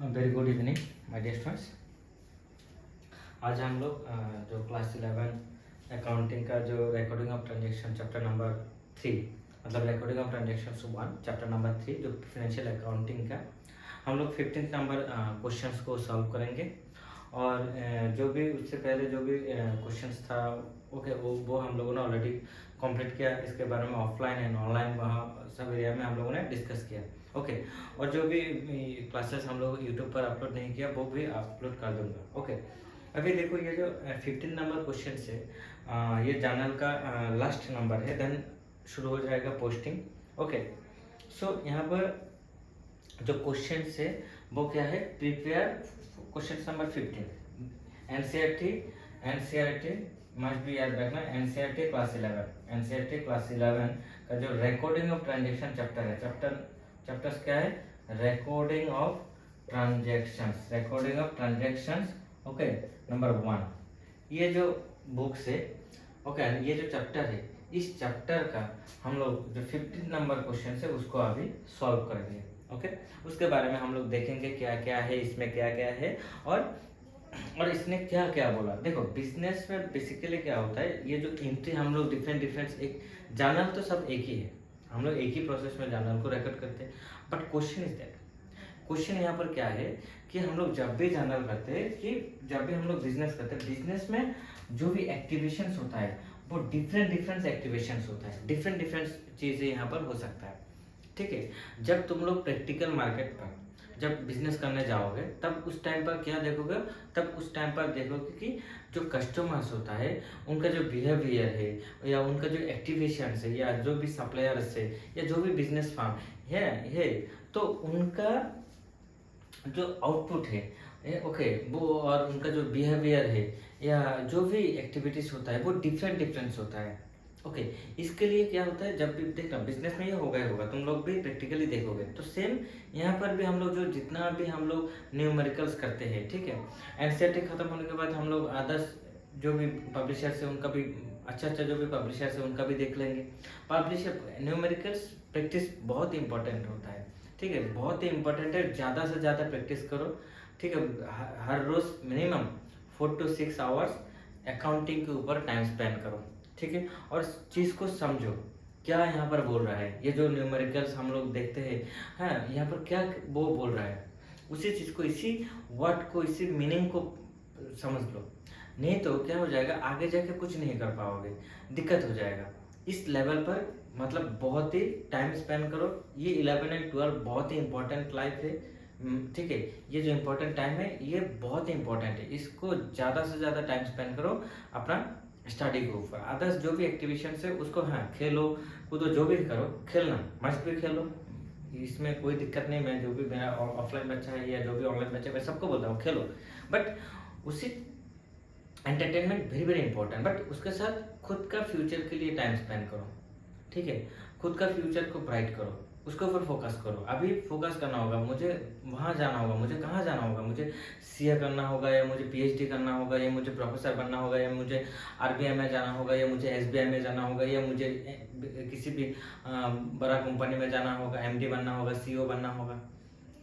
Very good evening my dear students. आज हम लोग जो क्लास 11 अकाउंटिंग का जो recording of transaction chapter number 3 मतलब recording of transaction 1 chapter number 3 जो फाइनेंशियल अकाउंटिंग का हम लोग 15 नंबर क्वेश्चंस को सॉल्व करेंगे। और जो भी उससे पहले जो भी क्वेश्चंस था ओके वो हम लोगों ने ऑलरेडी कंप्लीट किया। इसके बारे में ऑफलाइन एंड ऑनलाइन वहाँ सब एरिया में हम लोगों ने डिस्कस किया। ओके और जो भी क्लासेस हम लोग यूट्यूब पर अपलोड नहीं किया वो भी अपलोड कर दूंगा। ओके अभी देखो ये जो 15 नंबर क्वेश्चन से ये जर्नल का लास्ट नंबर है, देन शुरू हो जाएगा पोस्टिंग। ओके सो यहाँ पर जो क्वेश्चन है वो क्या है, prepare question number 15 NCERT must भी याद रखना। एनसीईआरटी क्लास 11 का जो रिकॉर्डिंग ऑफ ट्रांजेक्शन चैप्टर है, चैप्टर्स क्या है, recording of transactions okay number 1। ये जो बुक्स है ओके ये जो चैप्टर है, इस चैप्टर का हम लोग जो 15 नंबर क्वेश्चन है उसको अभी सॉल्व करेंगे। ओके उसके बारे में हम लोग देखेंगे क्या क्या है इसमें, क्या क्या है और इसने क्या क्या बोला। देखो बिजनेस में बेसिकली क्या होता है, ये जो एंट्री हम लोग डिफरेंट एक जर्नल तो सब एक ही है, हम लोग एक ही प्रोसेस में जर्नल को रिकॉर्ड करते हैं। But question is that, question यहाँ पर क्या है कि हम लोग जब भी जर्नल करते हैं कि जब भी हम लोग बिजनेस करते हैं, बिजनेस में जो भी एक्टिवेशंस होता है वो डिफरेंट एक्टिवेशंस होता है, डिफरेंट चीज़ें यहाँ पर हो सकता है। ठीक है, जब तुम लोग प्रैक्टिकल मार्केट पर जब बिजनेस करने जाओगे तब उस टाइम पर क्या देखोगे, तब उस टाइम पर देखोगे कि जो कस्टमर्स होता है उनका जो बिहेवियर है या उनका जो एक्टिवेशन है या जो भी सप्लायर्स है या जो भी बिजनेस फार्म है तो उनका जो आउटपुट है ओके वो और उनका जो बिहेवियर है या जो भी एक्टिविटीज होता है वो डिफरेंट होता है। ओके इसके लिए क्या होता है, जब भी देखना बिजनेस में ये होगा तुम लोग भी प्रैक्टिकली देखोगे तो सेम यहाँ पर भी हम लोग जो जितना भी हम लोग न्यूमेरिकल्स करते हैं, ठीक है, एनसीईआरटी खत्म होने के बाद हम लोग अदर्स जो भी पब्लिशर्स है उनका भी अच्छा जो भी पब्लिशर्स है उनका भी देख लेंगे। पब्लिशर न्यूमेरिकल्स प्रैक्टिस बहुत इंपॉर्टेंट होता है, ठीक है, बहुत ही इंपॉर्टेंट है। ज़्यादा से ज़्यादा प्रैक्टिस करो, ठीक है, हर रोज मिनिमम 4 to 6 आवर्स अकाउंटिंग के ऊपर टाइम स्पेंड करो, ठीक है, और चीज़ को समझो क्या यहाँ पर बोल रहा है। ये जो न्यूमेरिकल्स हम लोग देखते हैं हाँ यहाँ पर क्या वो बोल रहा है, उसी चीज़ को इसी वर्ड को इसी मीनिंग को समझ लो, नहीं तो क्या हो जाएगा आगे जाके कुछ नहीं कर पाओगे, दिक्कत हो जाएगा। इस लेवल पर मतलब बहुत ही टाइम स्पेंड करो। ये 11 एंड 12 बहुत ही इंपॉर्टेंट लाइफ है, ठीक है, ये जो इम्पोर्टेंट टाइम है ये बहुत ही इंपॉर्टेंट है, इसको ज़्यादा से ज़्यादा टाइम स्पेंड करो अपना स्टडी के ऊपर। अदर्स जो भी एक्टिविशन है उसको हाँ खेलो कूदो जो भी करो, खेलना मस्ट भी खेलो, इसमें कोई दिक्कत नहीं। मैं जो भी मेरा ऑफलाइन बच्चा है या जो भी ऑनलाइन बच्चा है मैं सबको बोलता हूँ खेलो, बट उसी एंटरटेनमेंट वेरी इंपॉर्टेंट, बट उसके साथ खुद का फ्यूचर के लिए टाइम स्पेंड करो, ठीक है, खुद का फ्यूचर को ब्राइट करो, उसके ऊपर फोकस करो। अभी फोकस करना होगा, मुझे वहाँ जाना होगा, मुझे कहाँ जाना होगा, मुझे सीए करना होगा या मुझे पीएचडी करना होगा या मुझे प्रोफेसर बनना होगा या मुझे आरबीआई में जाना होगा या मुझे एसबीआई में जाना होगा या मुझे किसी भी बड़ा कंपनी में जाना होगा, एमडी बनना होगा, सीईओ बनना होगा,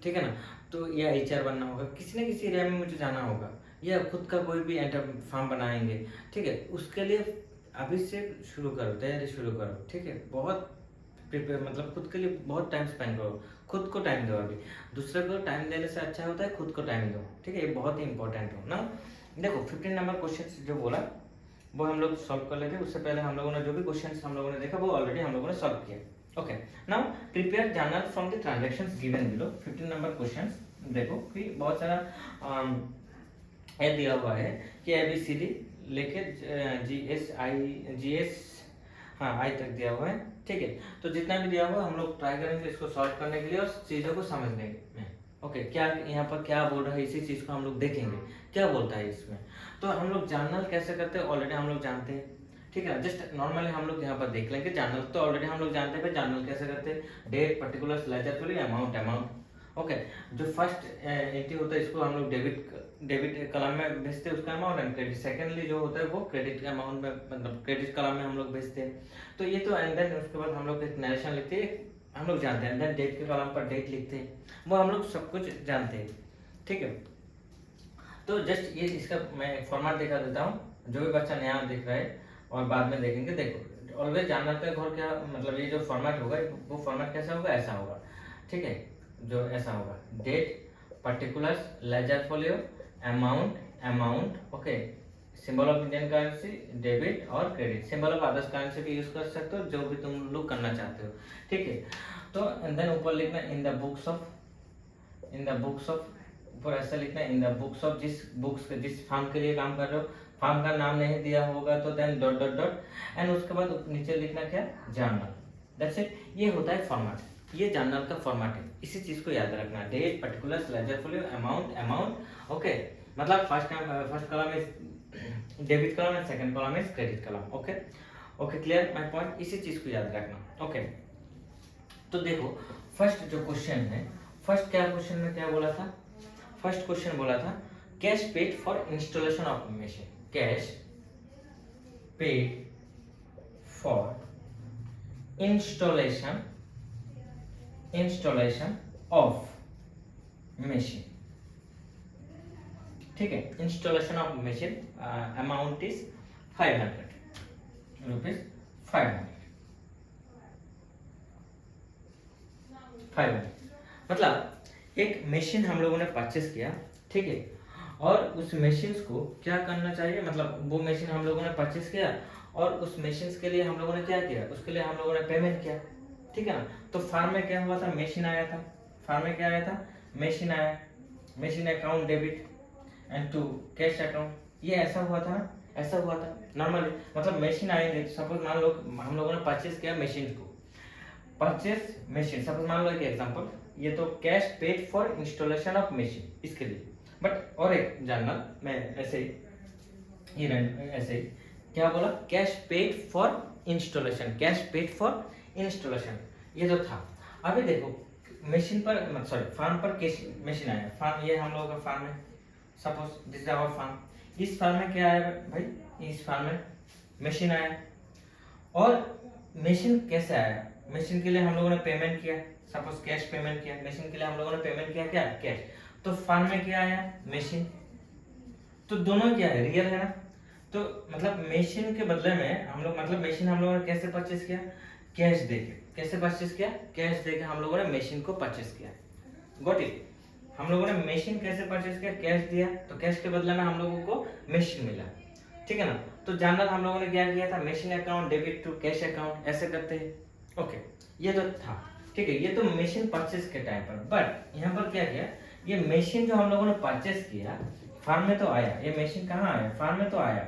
ठीक है ना, तो या एचआर बनना होगा, किसी न किसी एरिया में मुझे जाना होगा या खुद का कोई भी फार्म बनाएंगे, ठीक है, उसके लिए अभी से शुरू करो, तैयारी शुरू करो, ठीक है, बहुत प्रिपेयर मतलब खुद के लिए बहुत टाइम स्पेंड करो, खुद को टाइम दो। अभी दूसरे को टाइम देने से अच्छा होता है खुद को टाइम दो, ठीक है, ये बहुत ही इंपॉर्टेंट हो ना। देखो 15 नंबर क्वेश्चन जो बोला वो हम लोग सॉल्व कर लेते। उससे पहले हम लोगों ने जो भी क्वेश्चन हम लोगों ने देखा वो ऑलरेडी हम लोगों ने सॉल्व किया। Okay now prepare journal from the transactions given below. 15 number question देखो कि बहुत सारा ये दिया हुआ है कि ABCD लेके GS हाँ आई तक दिया हुआ है, ठीक है, तो जितना भी दिया हुआ हम लोग ट्राई करेंगे इसको सॉल्व करने के लिए और चीज़ों को समझने में। ओके क्या यहाँ पर क्या बोल रहा है इसी चीज़ को हम लोग देखेंगे क्या बोलता है इसमें। तो हम लोग जर्नल कैसे करते हैं ऑलरेडी हम लोग जानते हैं, ठीक है, जस्ट नॉर्मली हम लोग यहाँ पर देख लेंगे। जर्नल तो ऑलरेडी हम लोग जानते हैं, जर्नल कैसे करते हैं, डेट पर्टिकुलर लेजर के लिए अमाउंट ओके जो फर्स्ट एंट्री होता है इसको हम लोग डेबिट कलम में भेजते हैं उसका अमाउंट, एंड क्रेडिट सेकेंडली जो होता है वो क्रेडिट के अमाउंट में मतलब क्रेडिट कलम में हम लोग भेजते हैं। तो ये तो एंड देन उसके बाद हम लोग एक नरेशन लिखते हैं, हम लोग जानते हैं, एंड देन डेट के कॉलम पर डेट लिखते हैं, वो हम लोग सब कुछ जानते हैं। ठीक है। तो जस्ट ये इसका मैं एक फॉर्मेट दिखा देता हूँ, जो भी बच्चा नया देख रहा है और बाद में देखेंगे। देखो ऑलवेज जानना होता है घर क्या, मतलब ये जो फॉर्मेट होगा वो फॉर्मेट कैसा होगा, ऐसा होगा, ठीक है। जो ऐसा होगा, date, particulars, ledger folio, amount, okay, symbol of Indian currency, debit और credit. Symbol of others currency भी यूज कर सकते हो, जो भी तुम लोग करना चाहते हो, ठीक है। तो देन ऊपर लिखना इन द बुक्स ऑफ, ऊपर ऐसा लिखना है इन द बुक्स ऑफ, जिस फार्म के लिए काम कर रहे हो, फार्म का नाम नहीं दिया होगा तो then dot dot dot, and उसके बाद नीचे लिखना क्या, जर्नल। That's it. ये होता है फॉर्मेट, ये जर्नल का फॉर्मेट है। इसी चीज को याद रखना, date, particulars, ledger folio, amount, okay. मतलब first column is debit column and second column is credit column, okay, clear my point. इसी चीज को याद रखना, ओके। तो देखो फर्स्ट जो क्वेश्चन है, फर्स्ट क्या क्वेश्चन में क्या बोला था, फर्स्ट क्वेश्चन बोला था cash paid for installation of machine, cash paid for installation of machine, ठीक है। Installation of machine amount is 500 rupees, 500 मतलब एक मशीन हम लोगों ने परचेस किया, ठीक है। और उस मशीन को क्या करना चाहिए, मतलब वो मशीन हम लोगों ने परचेस किया और उस मशीन के लिए हम लोगों ने क्या किया, उसके लिए हम लोगों ने पेमेंट किया, ठीक है ना। तो फार्म में क्या हुआ था, मशीन आया था, फार्म में क्या आया था, मशीन आया, machine account debit and to cash account, ये ऐसा हुआ था ना, ऐसा हुआ था नॉर्मली। मतलब मशीन आएंगे, सपोज मान लो हम लोगों ने परचेस किया मशीन को, परचेस मशीन, सपोज मान लो एक एग्जांपल, ये तो cash paid for installation of machine, इसके लिए। बट और एक जानना, मैं ऐसे ही ऐसे ही क्या बोला, cash paid for installation, cash paid for installation, ये जो था। अभी देखो मशीन पर, सॉरी फार्म पर कैश मशीन आया, फार्म ये हम लोगों का फार्म है, suppose this is our farm. इस फार्म में क्या आया भाई, इस फार्म में मशीन आया, और मशीन कैसे आया, मशीन के लिए हम लोगों ने पेमेंट किया, सपोज कैश पेमेंट किया, मशीन के लिए हम लोगों ने पेमेंट किया क्या, कैश। तो फार्म में क्या आया, मशीन। तो दोनों क्या है, रियल है ना। तो मतलब मशीन के बदले में हम लोग, मतलब मशीन हम लोगों ने कैसे परचेस किया, कैश देके। कैसे परचेस किया, कैश देके हम लोगों ने मशीन को परचेस किया, गॉट इट। हम लोगों ने मशीन कैसे परचेस किया, कैश दिया, तो कैश के बदले में हम लोगों को मशीन मिला, ठीक है ना। तो जानना हम लोगों ने क्या किया था, machine account debit to cash account, ऐसे करते हैं, ओके। ये तो था, ठीक है, ये तो मशीन परचेस के टाइम पर। बट यहाँ पर क्या किया, ये मशीन जो हम लोगों ने परचेस किया, फार्म में तो आया, ये मशीन कहाँ आया, फार्म में तो आया।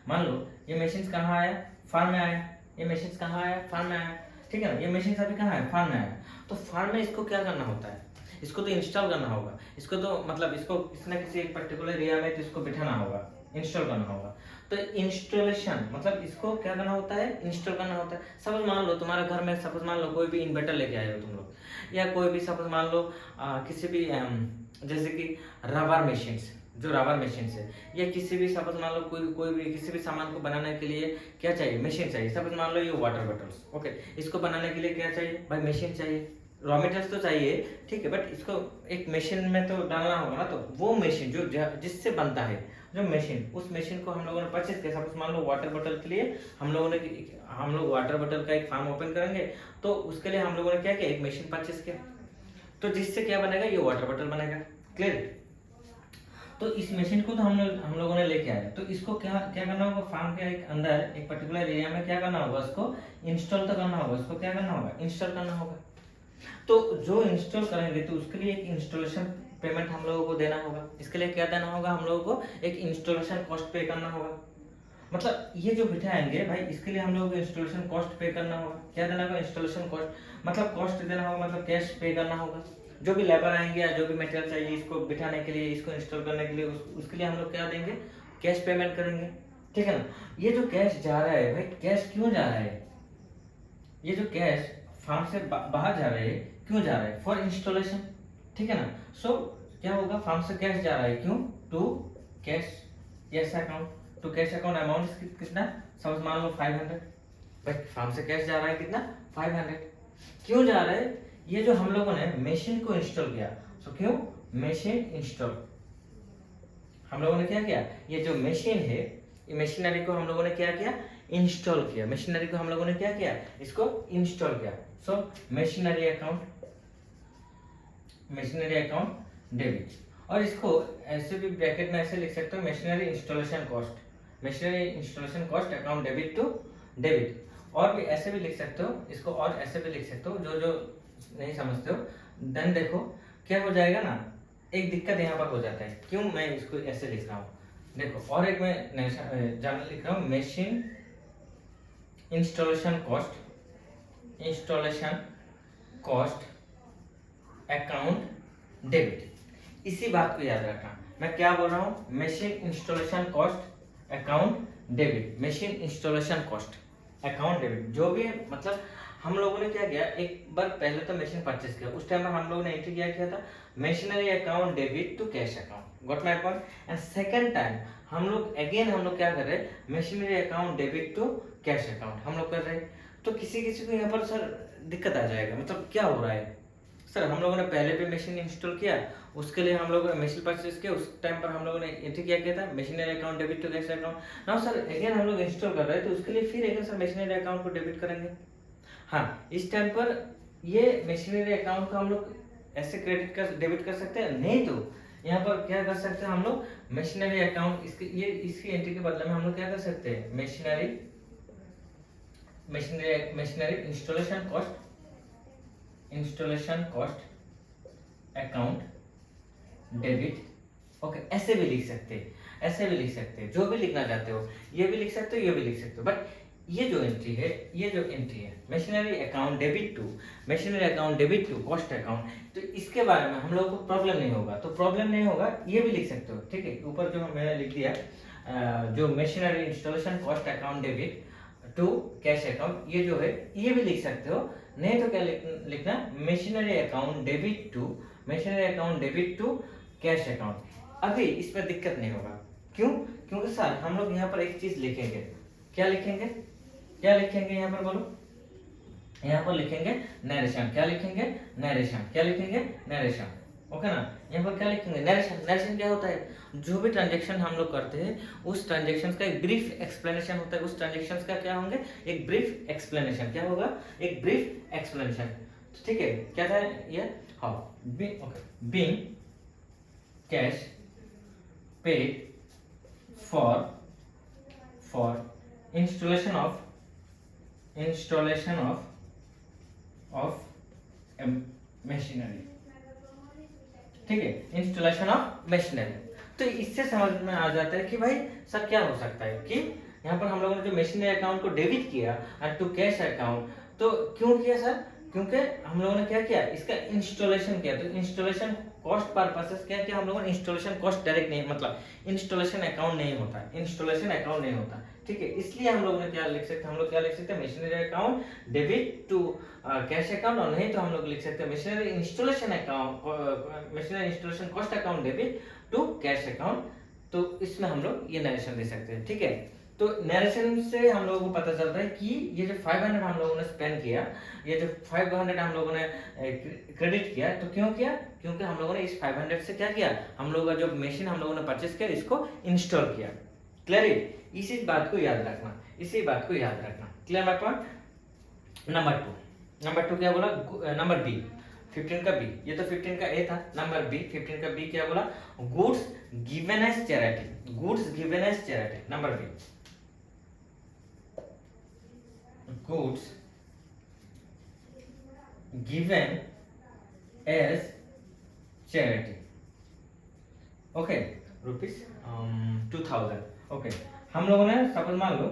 मान लो ये मशीन कहाँ आया, फार्म में आया, ये मशीन कहाँ आया, फार्म में आया, ठीक है ना। ये मशीन अभी कहाँ है, फार्म में आया। तो फार्म में इसको क्या करना होता है, इसको तो इंस्टॉल करना होगा, इसको तो मतलब इसको किसी ना किसी एक पर्टिकुलर एरिया में तो इसको बिठाना होगा, इंस्टॉल करना होगा। तो इंस्टॉलेशन मतलब इसको क्या करना होता है, इंस्टॉल करना होता है। सपोज मान लो तुम्हारे घर में, सपोज मान लो कोई भी इन्वर्टर लेके आए हो तुम लोग, या कोई भी सपोज मान लो किसी भी जैसे कि रबर मशीन, जो रबर मशीन है, या किसी भी सपोज मान लो कोई भी किसी भी सामान को बनाने के लिए क्या चाहिए, मशीन चाहिए। सपोज मान लो ये वाटर बॉटल्स, ओके, इसको बनाने के लिए क्या चाहिए भाई, मशीन चाहिए। रॉ मटेरियल्स तो चाहिए, ठीक है, बट इसको एक मशीन में तो डालना होगा ना। तो वो मशीन जो जिससे बनता है जो मशीन, उस मशीन को हम लोगों ने परचेज किया। सपोज मान लो वाटर बॉटल के लिए हम लोग वाटर बॉटल का एक फार्म ओपन करेंगे, तो उसके लिए हम लोगों ने क्या किया, एक मशीन परचेज किया। तो जिससे क्या बनेगा, ये वाटर बॉटल बनेगा, क्लियर। तो इस मशीन को तो हम लोगों ने लेके आए, तो इसको क्या करना होगा, फार्म के अंदर एक पर्टिकुलर एरिया में क्या करना होगा, उसको इंस्टॉल तो करना होगा, उसको क्या करना होगा, इंस्टॉल करना होगा। तो जो इंस्टॉल करेंगे तो उसके लिए एक इंस्टॉलेशन पेमेंट हम लोगों को देना होगा। इसके लिए क्या देना होगा, हम लोगों को एक इंस्टॉलेशन कॉस्ट पे करना होगा। मतलब ये जो बिठाएंगे भाई, इसके लिए हम लोगों को इंस्टॉलेशन कॉस्ट पे करना होगा। क्या देना होगा, इंस्टॉलेशन कॉस्ट, मतलब कॉस्ट देना होगा, मतलब कैश पे करना होगा। जो भी लेबर आएंगे या जो भी मटेरियल चाहिए इसको बिठाने के लिए, इसको इंस्टॉल करने के लिए, उसके लिए हम लोग क्या देंगे, कैश पेमेंट करेंगे, ठीक है ना। ये जो कैश जा रहा है भाई, कैश क्यों जा रहा है, ये जो कैश फार्म से बाहर जा रहा है, क्यों जा रहा है, फॉर इंस्टॉलेशन, ठीक है ना। सो क्या होगा, फार्म से कैश जा रहा है, क्यों, to cash account, to cash account. Amount कितना, समझ मान लो 500, बट फार्म से कैश जा रहा है कितना, 500। क्यों जा रहा है, ये जो हम लोगों ने मशीन को इंस्टॉल किया, सो क्यों, मशीन इंस्टॉल, हम लोगों ने क्या किया, ये जो मशीन है, ये मशीनरी को हम लोगों ने क्या किया, इंस्टॉल किया। मशीनरी को हम लोगों ने क्या किया, इसको इंस्टॉल किया। So machinery account, machinery account debit. और इसको ऐसे भी ब्रैकेट में ऐसे लिख सकते हो, machinery installation cost, machinery installation cost account debit to debit. और भी ऐसे भी लिख सकते हो इसको, और ऐसे भी लिख सकते हो, जो जो नहीं समझते हो। देन देखो क्या हो जाएगा ना, एक दिक्कत यहाँ पर हो जाता है, क्यों मैं इसको ऐसे लिख रहा हूँ। देखो और एक मैं जानना लिख रहा हूँ, machine installation cost, installation cost account debit. इसी बात को याद रखना, मैं क्या बोल रहा हूँ, machine installation cost account debit, machine installation cost account debit. जो भी मतलब हम लोगों ने क्या किया, एक बार पहले तो मशीन परचेस किया, उस टाइम पर हम लोगों ने एंट्री किया था machinery account debit to cash account, got my point. And second time हम लोग अगेन हम लोग क्या कर रहे हैं, machinery account debit to cash account हम लोग कर रहे हैं। तो किसी किसी को यहाँ पर सर दिक्कत आ जाएगा, मतलब क्या हो रहा है सर, हम लोगों ने पहले भी मशीन इंस्टॉल किया, उसके लिए हम लोग मशीन परचेस किया, उस टाइम पर हम लोगों ने एंट्री किया था machinery account debit to cash account. Now sir again हम लोग इंस्टॉल कर रहे हैं, तो उसके लिए फिर अगेन सर मशीनरी अकाउंट को डेबिट करेंगे। हाँ, इस टाइम पर ये मशीनरी अकाउंट को हम लोग ऐसे क्रेडिट कर डेबिट कर सकते हैं, नहीं तो यहाँ पर क्या कर सकते हैं हम लोग, मशीनरी अकाउंट इसके ये इसकी एंट्री के बदले में हम लोग क्या कर सकते हैं, machinery machinery machinery installation cost, installation cost account debit. Okay, ऐसे भी लिख सकते हैं, ऐसे भी लिख सकते हैं, जो भी लिखना चाहते हो, ये भी लिख सकते हो, ये भी लिख सकते हो। बट ये जो एंट्री है, ये जो एंट्री है machinery account debit to, machinery account debit to cost account, तो इसके बारे में हम लोगों को प्रॉब्लम नहीं होगा। तो प्रॉब्लम नहीं होगा, ये भी लिख सकते हो, ठीक है। ऊपर जो मैंने लिख दिया जो machinery installation cost account debit to cash account, ये जो है ये भी लिख सकते हो, नहीं तो क्या लिखना, machinery account debit to, machinery account debit to cash account. अभी इसमें दिक्कत नहीं होगा, क्यों, क्योंकि सर हम लोग यहाँ पर एक चीज लिखेंगे, क्या लिखेंगे, क्या लिखेंगे यहाँ पर बोलो, यहाँ पर लिखेंगे नरेशन, क्या लिखेंगे, नरेशन, क्या लिखेंगे, नरेशन। ओके ना, यहाँ पर क्या लिखेंगे, नरेशन। नरेशन क्या होता है, जो भी ट्रांजेक्शन हम लोग करते हैं उस ट्रांजेक्शन का एक ब्रीफ एक्सप्लेनेशन होता है, उस ट्रांजेक्शन का क्या होंगे, एक ब्रीफ एक्सप्लेनेशन, क्या होगा, एक ब्रीफ एक्सप्लेनेशन। ठीक है, क्या था ये, हाँ, being cash paid for installation of machinery, ठीक है, इंस्टॉलेशन ऑफ मशीनरी। तो इससे समझ में आ जाता है कि भाई सर क्या हो सकता है कि यहाँ पर हम लोगों ने जो मशीनरी अकाउंट को डेबिट किया एंड टू कैश अकाउंट, तो क्यों किया सर, क्योंकि हम लोगों ने क्या किया, इसका इंस्टॉलेशन किया। तो इंस्टॉलेशन कॉस्ट पर्पसेस क्या किया हम लोगों ने, इंस्टॉलेशन कॉस्ट डायरेक्ट नहीं, मतलब इंस्टॉलेशन अकाउंट नहीं होता, इंस्टॉलेशन अकाउंट नहीं होता, ठीक है। इसलिए हम लोगों ने क्या लिख सकते हैं, हम लोग क्या लिख सकते हैं, machinery account debit to cash account, और नहीं तो हम लोग लिख सकते हैं machinery installation account, machinery installation cost account debit to cash account. तो इसमें हम लोग ये नरेशन दे सकते हैं, ठीक है। तो नरेशन से हम लोगों को पता चलता है कि ये जो 500 हम लोगों ने स्पेंड किया, ये जो 500 हम लोगों ने क्रेडिट किया, तो क्यों किया, क्योंकि हम लोगों ने इस 500 से क्या किया, हम लोगों का जो मशीन हम लोगों ने परचेस किया इसको इंस्टॉल किया। क्लियर, इसी बात को याद रखना, इसी बात को याद रखना। क्लियर बात पॉइंट। नंबर टू क्या बोला, नंबर बी 15 का बी, ये तो 15 का ए था, नंबर बी 15 का बी क्या बोला, goods given as charity, goods given as charity, number B goods given as charity, okay, rupees 2000। Okay, हम लोगों ने सपोज मान लो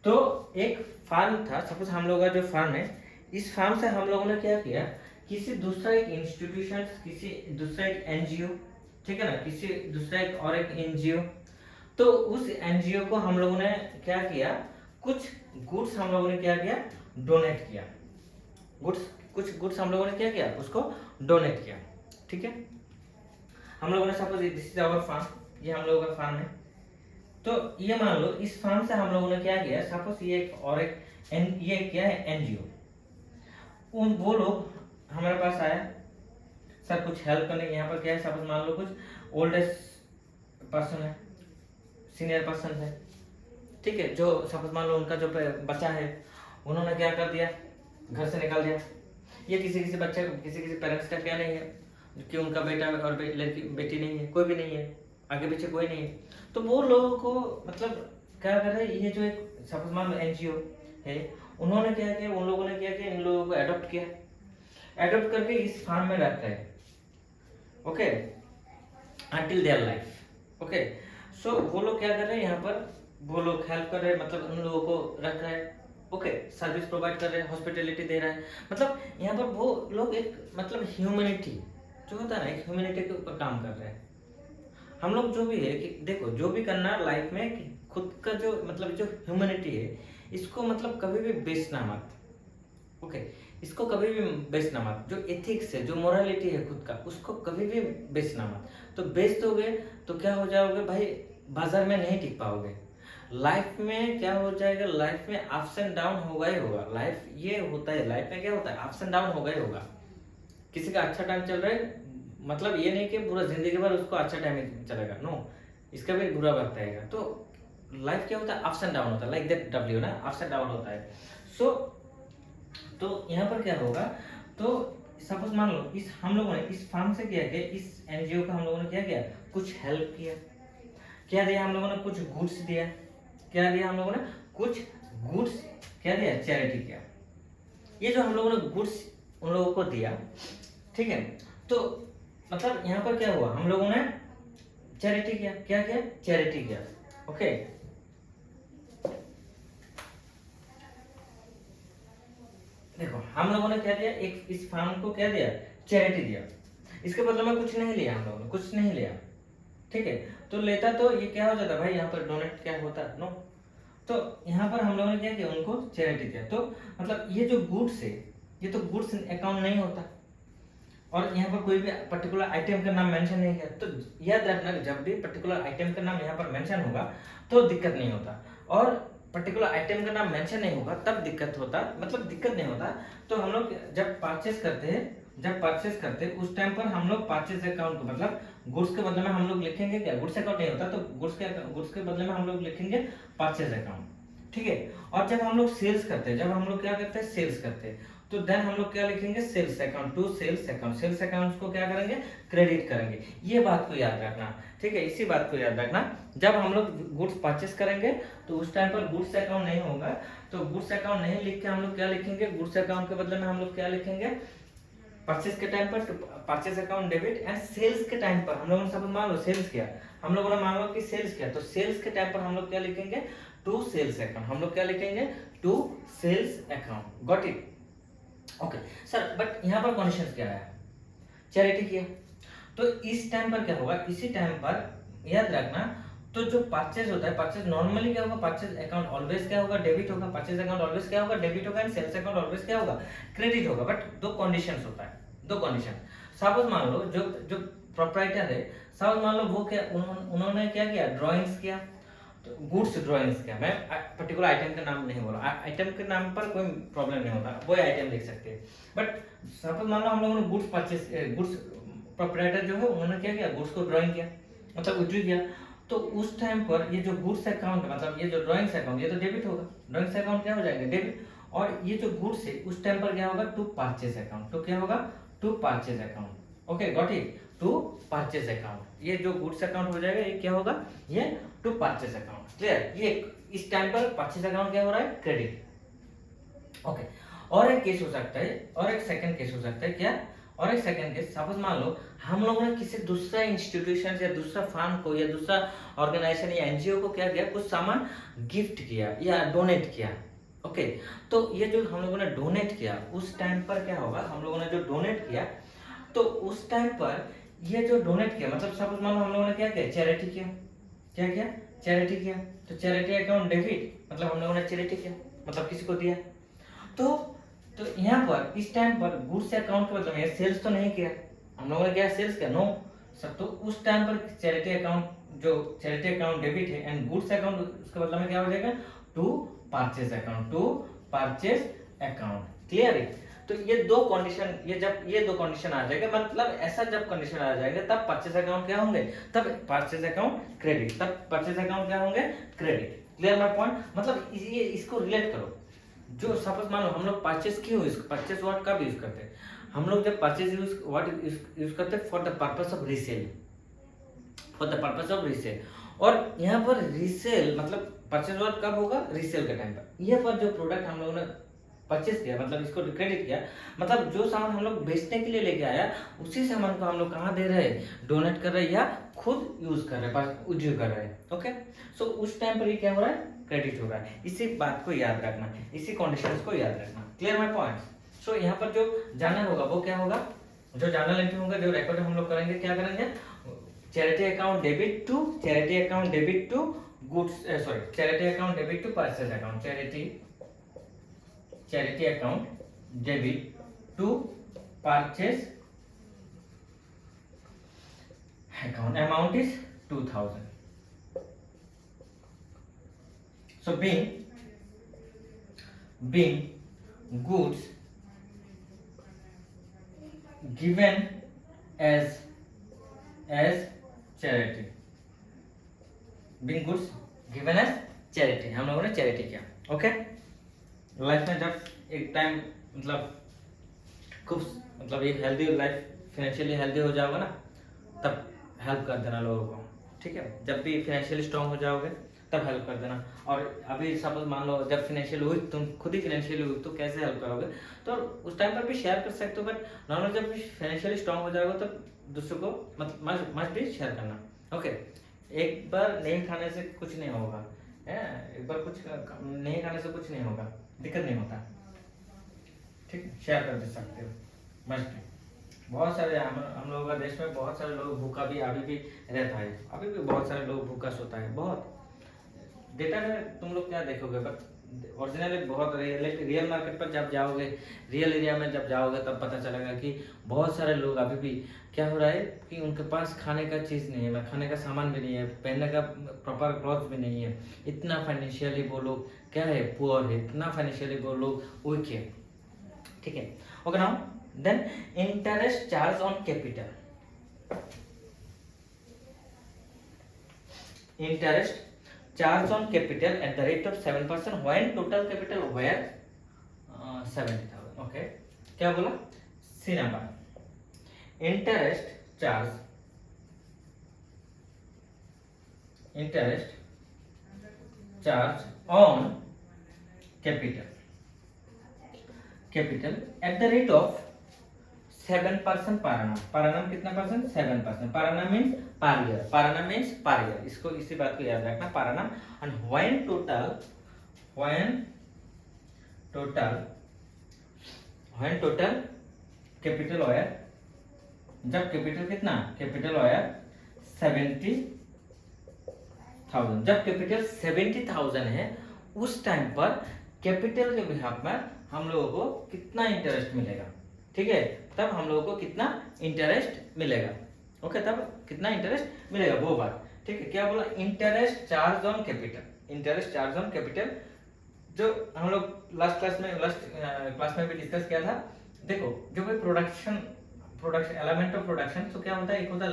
तो एक फार्म था, सपोज हम लोगों का जो फार्म है, इस फार्म से हम लोगों ने क्या किया, किसी दूसरा एक इंस्टीट्यूशन, किसी दूसरा एक एनजीओ, ठीक है ना, किसी दूसरा एक और एक एनजीओ, तो उस एनजीओ को हम लोगों ने क्या किया, कुछ गुड्स हम लोगों ने क्या किया, डोनेट किया, कुछ गुड्स हम लोगों ने क्या किया, उसको डोनेट किया, ठीक है। हम लोगों ने suppose this is our firm, ये हम लोगों का फार्म है, तो ये मान लो इस फार्म से हम लोगों ने क्या किया, सपोज ये एक और एक ये क्या है, एनजीओ, उन वो लोग हमारे पास आया सर कुछ हेल्प करने, यहाँ पर क्या है, सपोज मान लो कुछ ओल्डेस्ट पर्सन है, सीनियर पर्सन है, ठीक है, जो सपोज मान लो उनका जो बच्चा है उन्होंने क्या कर दिया, घर से निकाल दिया। ये किसी बच्चे किसी पेरेंट्स का क्या नहीं है कि उनका बेटा और लड़की बेटी नहीं है, कोई भी नहीं है, आगे पीछे कोई नहीं है, तो वो लोगों को मतलब क्या कर रहे हैं, ये जो एक सपोज मान लो एनजीओ है, उन्होंने क्या किया, उन लोगों ने क्या किया, इन लोगों को एडॉप्ट किया, एडॉप्ट करके इस फार्म में रख रहे हैं, okay, until their life, okay. So वो लोग क्या कर रहे हैं, यहाँ पर वो लोग हेल्प कर रहे हैं, मतलब उन लोगों को रख रहे हैं, ओके, सर्विस प्रोवाइड कर रहे हैं, हॉस्पिटलिटी दे रहा है, मतलब यहाँ पर वो लोग एक मतलब ह्यूमैनिटी जो होता है ना, एक ह्यूमैनिटी के ऊपर काम कर रहे हैं। हम लोग जो भी है कि देखो, जो भी करना लाइफ में कि खुद का जो मतलब जो ह्यूमैनिटी है, इसको मतलब कभी भी बेचना मत, ओके, इसको कभी भी बेचना मत, जो एथिक्स है, जो मोरालिटी है खुद का, उसको कभी भी बेचना मत। तो बेच दोगे तो क्या हो जाओगे भाई, बाजार में नहीं टिक पाओगे। लाइफ में क्या हो जाएगा, लाइफ में अप्स एंड डाउन होगा ही होगा, लाइफ ये होता है, लाइफ में क्या होता है, अप्स एंड डाउन होगा ही होगा। किसी का अच्छा टाइम चल रहा है, मतलब ये नहीं कि पूरा जिंदगी भर उसको अच्छा टाइम चलेगा, नो, इसका भी बुरा वक्त आएगा। तो लाइफ क्या होता है, अप्स एंड डाउन होता है, लाइक दैट डब्ल्यू ना, अप्स एंड डाउन होता है। सो तो यहाँ पर क्या होगा, तो सपोज मान लो इस हम लोगों ने इस फार्म से क्या किया, इस एनजीओ का हम लोगों ने क्या किया, कुछ हेल्प किया, क्या दिया हम लोगों ने, कुछ गुड्स दिया, क्या दिया हम लोगों ने, कुछ गुड्स क्या दिया, चैरिटी किया। ये जो हम लोगों ने गुड्स उन लोगों को दिया, ठीक है, तो मतलब यहाँ पर क्या हुआ, हम लोगों ने चैरिटी किया, क्या किया, चैरिटी किया, ओके। देखो हम लोगों ने क्या दिया, एक इस फार्म को क्या दिया, चैरिटी दिया, इसके बदले में कुछ नहीं लिया, हम लोगों ने कुछ नहीं लिया, ठीक है। तो लेता तो ये क्या हो जाता भाई, यहाँ पर डोनेट क्या होता, नो। तो यहाँ पर हम लोगों ने क्या किया, उनको चैरिटी दिया। तो मतलब ये जो गुड्स है, ये तो गुड्स अकाउंट नहीं होता, और यहाँ पर कोई भी पर्टिकुलर आइटम का नाम मेंशन नहीं किया। तो याद रखना, जब भी पर्टिकुलर आइटम का नाम यहाँ पर मेंशन होगा तो दिक्कत नहीं होता, और पर्टिकुलर आइटम का नाम मेंशन नहीं होगा तब दिक्कत होता, मतलब दिक्कत नहीं होता। तो हम लोग जब परचेस करते हैं उस टाइम पर हम लोग परचेस अकाउंट को मतलब गुड्स के बदले में हम लोग लिखेंगे क्या, गुड्स अकाउंट नहीं होता, तो गुड्स के बदले में हम लोग लिखेंगे परचेस अकाउंट, ठीक है। और जब हम लोग सेल्स करते हैं, जब हम लोग क्या करते हैं, सेल्स करते हैं, तो देन हम लोग क्या लिखेंगे, sales account, to sales account, sales accounts को क्या करेंगे, क्रेडिट करेंगे। ये बात को याद रखना, ठीक है, इसी बात को याद रखना। जब हम लोग गुड्स परचेस करेंगे तो उस टाइम पर गुड्स अकाउंट नहीं होगा, तो गुड्स अकाउंट नहीं लिख के हम लोग क्या लिखेंगे, गुड्स अकाउंट के बदले में हम लोग क्या लिखेंगे, परचेस के टाइम पर purchase account debit, and sales के टाइम पर हम लोगों ने सब मान लो सेल्स किया, हम लोगों ने मान लो कि सेल्स किया, तो सेल्स के टाइम पर हम लोग क्या लिखेंगे, टू सेल्स अकाउंट, हम लोग क्या लिखेंगे, to sales account, got it, okay sir. But यहाँ पर कंडीशन क्या है, चैरिटी किया, तो इस टाइम पर क्या होगा, इसी टाइम पर याद रखना, तो जो परचेज होता है, परचेज नॉर्मली क्या होगा, परचेज अकाउंट ऑलवेज क्या होगा, डेबिट होगा, परचेज अकाउंट ऑलवेज क्या होगा, डेबिट होगा, एंड सेल्स अकाउंट ऑलवेज क्या होगा, क्रेडिट होगा। बट दो कंडीशंस होता है, दो कंडीशन। सपोज मान लो जो प्रोप्राइटर है, सपोज मान लो वो क्या उन्होंने क्या किया, ड्राइंग्स किया, तो गुड्स ड्राइंग्स किया, मैं पर्टिकुलर आइटम का नाम नहीं बोल रहा, आइटम के नाम पर कोई प्रॉब्लम नहीं होता, वो आइटम लिख सकते हैं। बट सपोज मान लो हम लोगों ने गुड्स परचेस, गुड्स प्रोप्राइटर जो है उन्होंने क्या किया, गुड्स को ड्राइंग किया, मतलब विड्रॉ किया, तो उस टाइम पर ये जो गुड्स अकाउंट मतलब ये जो ड्राइंग्स अकाउंट, ये तो डेबिट होगा, ड्राइंग्स अकाउंट क्या हो जाएगा, डेबिट, और ये जो गुड्स है उस टाइम पर क्या होगा, टू परचेस अकाउंट, तो क्या होगा, to purchase account, okay got it, to purchase account. ये जो गुड्स अकाउंट हो जाएगा ये क्या होगा, ये टू परचेस अकाउंट, क्लियर। ये इस टाइम पर परचेस अकाउंट क्या हो रहा है, क्रेडिट, ओके। और एक केस हो सकता है, और एक सेकंड केस हो सकता है, क्या, और एक सेकंड केस, सपोज मान लो हम लोगों ने किसी दूसरा इंस्टीट्यूशन या दूसरा फर्म को या दूसरा ऑर्गेनाइजेशन या एनजीओ को क्या किया, कुछ सामान गिफ्ट किया या डोनेट किया, ओके। तो ये जो हम लोगों ने डोनेट किया उस टाइम पर क्या होगा, हम लोगों ने जो डोनेट किया, तो उस टाइम पर ये जो डोनेट किया, मतलब सपोज मान लो हम लोगों ने क्या किया, चैरिटी किया, क्या किया, चैरिटी किया, तो चैरिटी अकाउंट डेबिट, मतलब हम लोगों ने चैरिटी किया, मतलब किसी को दिया। तो यहाँ पर इस टाइम पर गुड्स अकाउंट के मतलब ये सेल्स तो नहीं किया, हम लोगों ने क्या सेल्स किया, नो सब। तो उस टाइम पर चैरिटी अकाउंट, जो चैरिटी अकाउंट डेबिट है, एंड गुड्स अकाउंट उसके मतलब में क्या हो जाएगा, to purchase account, to purchase account, clear है। तो ये दो कंडीशन, ये जब ये दो कंडीशन आ जाएगा, मतलब ऐसा जब कंडीशन आ जाएगा तब परचेज अकाउंट क्या होंगे, तब परचेज अकाउंट क्रेडिट, तब परचेज अकाउंट क्या होंगे, क्रेडिट। Clear my point? मतलब ये इसको रिलेट करो। जो सपोज मान लो हम लोग परचेज क्यों यूज, परचेज वर्ड कब यूज करते हैं हम लोग, जब परचेज वर्ड यूज करते हैं for the purpose of resale, for the purpose of resale. और यहाँ पर रीसेल मतलब परचेज वर्ड कब होगा, रीसेल के टाइम पर। यहाँ पर जो प्रोडक्ट हम लोगों ने परचेज किया, मतलब इसको क्रेडिट किया, मतलब जो सामान हम लोग बेचने के लिए लेके आया उसी सामान को हम लोग कहाँ दे रहे हैं, डोनेट कर रहे हैं या खुद यूज कर रहे हैं, उपयोग कर रहे हैं। ओके, सो उस टाइम पर ये क्या हो रहा है, क्रेडिट हो रहा है। इसी बात को याद रखना, इसी कंडीशंस को याद रखना। Clear my points? सो यहाँ पर जो जर्नल होगा वो क्या होगा, जो जर्नल एंट्री होगा, जो रिकॉर्ड हम लोग करेंगे, क्या करेंगे, charity account debit to, charity account debit to goods, sorry charity account debit to purchase account, charity account debit to purchase account, amount is 2000. So being goods given as charity, being goods given as charity, हम लोगों ने charity किया। Okay, life में जब एक time मतलब खूब मतलब एक हेल्दी लाइफ, फाइनेंशियली हेल्दी हो जाओगे ना, तब हेल्प कर देना लोगों को। ठीक है, जब भी फाइनेंशियली स्ट्रांग हो जाओगे तब हेल्प कर देना। और अभी सपोज मान लो जब फाइनेंशियल वीक, तुम खुद ही फाइनेंशियली वीक, तो कैसे हेल्प करोगे, तो उस टाइम पर भी शेयर कर सकते हो, बट नॉर्मल जब फाइनेंशियली स्ट्रांग हो जाएगा तो दूसरों को मतलब मस्ट भी शेयर करना। ओके, एक बार नहीं खाने से कुछ नहीं होगा, एक बार कुछ नहीं खाने से कुछ नहीं होगा, दिक्कत नहीं होता। ठीक है, शेयर कर दे सकते हो मस्ट भी। बहुत सारे हम लोगों का देश में बहुत सारे लोग भूखा भी अभी भी रहता है, अभी भी बहुत सारे लोग भूखा सोता है। बहुत डेटा में तुम लोग क्या देखोगे, बट ओरिजिनली बहुत रियल मार्केट पर जब जाओगे, रियल एरिया में जब जाओगे तब पता चलेगा कि बहुत सारे लोग अभी भी क्या हो रहा है कि उनके पास खाने का चीज़ नहीं है, खाने का सामान भी नहीं है, पहनने का प्रॉपर क्लॉथ भी नहीं है। इतना फाइनेंशियली वो लोग क्या है, पुअर है, इतना फाइनेंशियली वो लोग वीक है। ठीक है, okay now then interest charge on capital, interest charge on capital at the rate of 7% when total capital were 70,000. okay, क्या बोला, C number, interest charge on capital at the rate of 7% per annum। per annum कितना percent, 7%। per annum means per year, per annum means per year, इसको इसी बात को याद रखना, per annum। and when total capital wire, जब capital कितना, capital wire 70,000, जब कैपिटल 70,000 है उस टाइम पर कैपिटल के बिहाफ में हम लोगों को कितना इंटरेस्ट मिलेगा। ठीक है, तब हम लोगों को कितना इंटरेस्ट मिलेगा। ओके, तब कितना इंटरेस्ट मिलेगा वो बात। ठीक है, क्या बोला, interest charge on capital, interest charge on capital, जो हम लोग लास्ट क्लास में भी डिस्कस किया था। देखो, जो भी प्रोडक्शन एलिमेंट ऑफ प्रोडक्शन, तो क्या होता है, एक होता है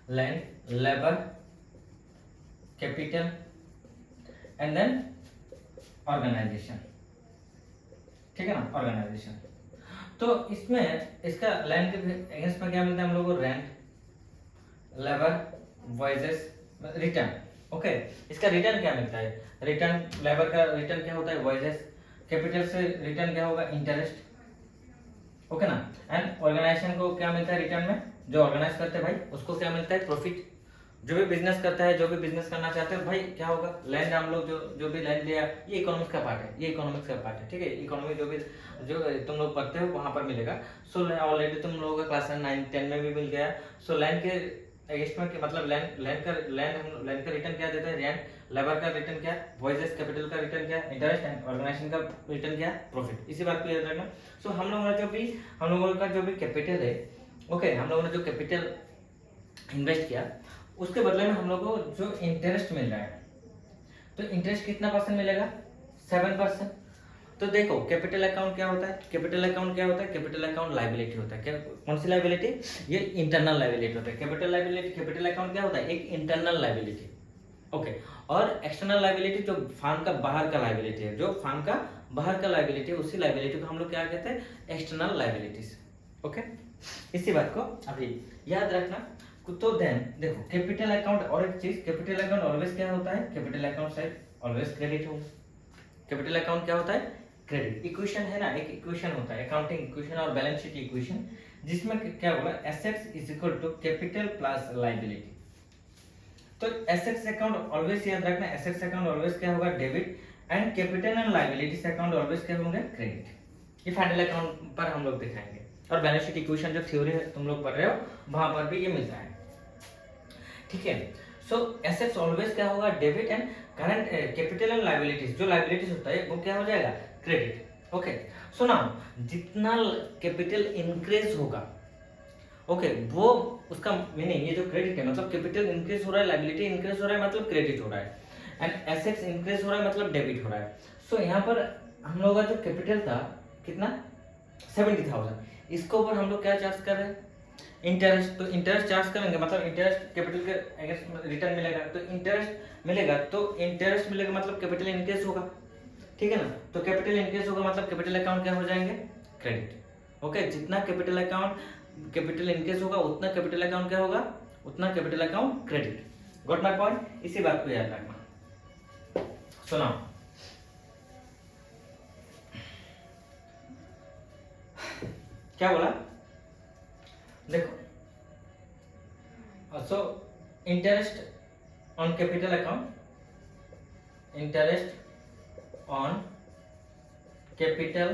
land, labour, capital and then organisation. ठीक है ना, ऑर्गेनाइजेशन। तो इसमें इसका लैंड के अगेंस्ट में क्या मिलता है हम लोग को, rent, labour, voyages, return. Okay, इसका रिटर्न क्या मिलता है, रिटर्न, लेबर का रिटर्न क्या होता है, वाइजेस, कैपिटल से रिटर्न क्या होगा, इंटरेस्ट। ओके ना, एंड ऑर्गेनाइजेशन को क्या मिलता है रिटर्न में, जो ऑर्गेनाइज करते हैं भाई उसको क्या मिलता है, प्रॉफिट। जो भी बिजनेस करता है, जो भी बिजनेस करना चाहते हैं भाई, क्या होगा, लैंड हम लोग जो भी लैंड लिया, ये इकोनॉमिक्स का पार्ट है, ये इकोनॉमिक्स का पार्ट है। ठीक है, इकोनॉमी जो तुम लोग पढ़ते हो वहां पर मिलेगा। सो ऑलरेडी तुम लोगों का क्लास 9-10 में भी मिल गया। सो लैंड के अगेंस्ट में मतलब लैंड का रिटर्न क्या देता है, रेंट, लेबर का रिटर्न क्या, वॉइजेस, कैपिटल का रिटर्न क्या, इंटरेस्ट, एंड ऑर्गेनाइजेशन का रिटर्न क्या, प्रॉफिट। इसी बात को याद रखना। सो हम लोगों का जो भी कैपिटल है, ओके, हम लोगों ने जो कैपिटल इन्वेस्ट किया उसके बदले में हम लोग को जो इंटरेस्ट मिल रहा है, तो इंटरेस्ट कितना परसेंट मिलेगा, 7%। तो देखो कैपिटल अकाउंट क्या होता है, कैपिटल अकाउंट क्या होता है, कैपिटल अकाउंट लायबिलिटी होता है। क्या, कौन सी लायबिलिटी, ये इंटरनल लायबिलिटी होता है। कैपिटल लायबिलिटी, कैपिटल अकाउंट क्या होता है, एक इंटरनल लायबिलिटी, ओके। और एक्सटर्नल लायबिलिटी जो फर्म का बाहर का लायबिलिटी है, जो फर्म का बाहर का लायबिलिटी है, उसी लायबिलिटी को हम लोग क्या कहते हैं, एक्सटर्नल लायबिलिटीज, ओके। इसी बात को अभी याद रखना। तो देन देखो कैपिटल अकाउंट, और एक चीज, कैपिटल अकाउंट ऑलवेज क्या होता है, capital account side always credit होगा। कैपिटल अकाउंट क्या होता है, क्रेडिट। इक्वेशन है ना, एक इक्वेशन होता है अकाउंटिंग इक्वेशन और बैलेंस शीट इक्वेशन, जिसमें क्या बोला, assets is equal to capital plus liability. तो एसेट्स अकाउंट ऑलवेज याद रखना, एसेट्स अकाउंट ऑलवेज क्या होगा, debit, and capital and liabilities account always क्या होंगे, क्रेडिट। ये फाइनल अकाउंट पर हम लोग दिखाएंगे, और बैलेंस शीट इक्वेशन जो थ्योरी है तुम लोग पढ़ रहे हो वहां पर भी ये मिलता है, ठीक है। सो एसेट्स ऑलवेज क्या होगा, debit, and current capital and liabilities, जो लायबिलिटीज होता है वो क्या हो जाएगा, क्रेडिट, ओके। सो नाउ जितना कैपिटल इंक्रीज होगा, ओके, वो उसका मीनिंग, ये जो क्रेडिट है मतलब कैपिटल इंक्रीज हो रहा है, लायबिलिटी इंक्रीज हो रहा है मतलब क्रेडिट हो रहा है, एंड एसेट्स इंक्रीज हो रहा है मतलब डेबिट हो रहा है। सो यहाँ पर हम लोग का जो कैपिटल था कितना, 70,000, इसके ऊपर हम लोग क्या चार्ज कर रहे हैं, इंटरेस्ट। तो इंटरेस्ट चार्ज करेंगे मतलब इंटरेस्ट कैपिटल के अगेंस्ट रिटर्न मिलेगा, तो इंटरेस्ट मिलेगा, तो इंटरेस्ट मिलेगा मतलब कैपिटल इंक्रीज होगा, ठीक है ना। तो कैपिटल इंक्रीज होगा मतलब कैपिटल अकाउंट क्या हो जाएंगे, क्रेडिट, ओके। जितना कैपिटल अकाउंट, कैपिटल इंक्रीज होगा उतना कैपिटल अकाउंट क्या होगा, उतना capital account credit. Got my point, इसी बात को याद रखना। सुना, क्या बोला, देखो, so interest on capital account, interest on capital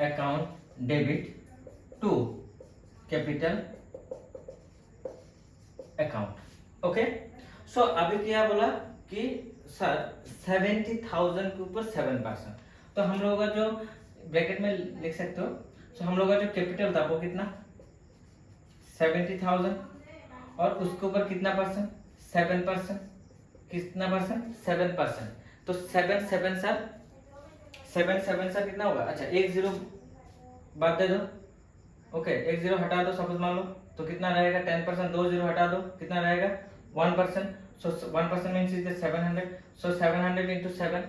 account debit to capital account, okay. So अभी क्या बोला कि सर 70,000 के ऊपर 7%, तो हम लोगों का जो ब्रैकेट में लिख सकते हो, सो हम लोगों का जो कैपिटल था वो कितना, 70,000, और उसके ऊपर कितना परसेंट, 7%, कितना परसेंट, 7%। तो 7 सर कितना होगा, अच्छा एक जीरो बात दे दो, ओके, एक जीरो हटा दो सपोज मान लो, तो कितना रहेगा 10%, दो जीरो हटा दो कितना रहेगा 1%। सो 1% means is 700, so 700 into 7,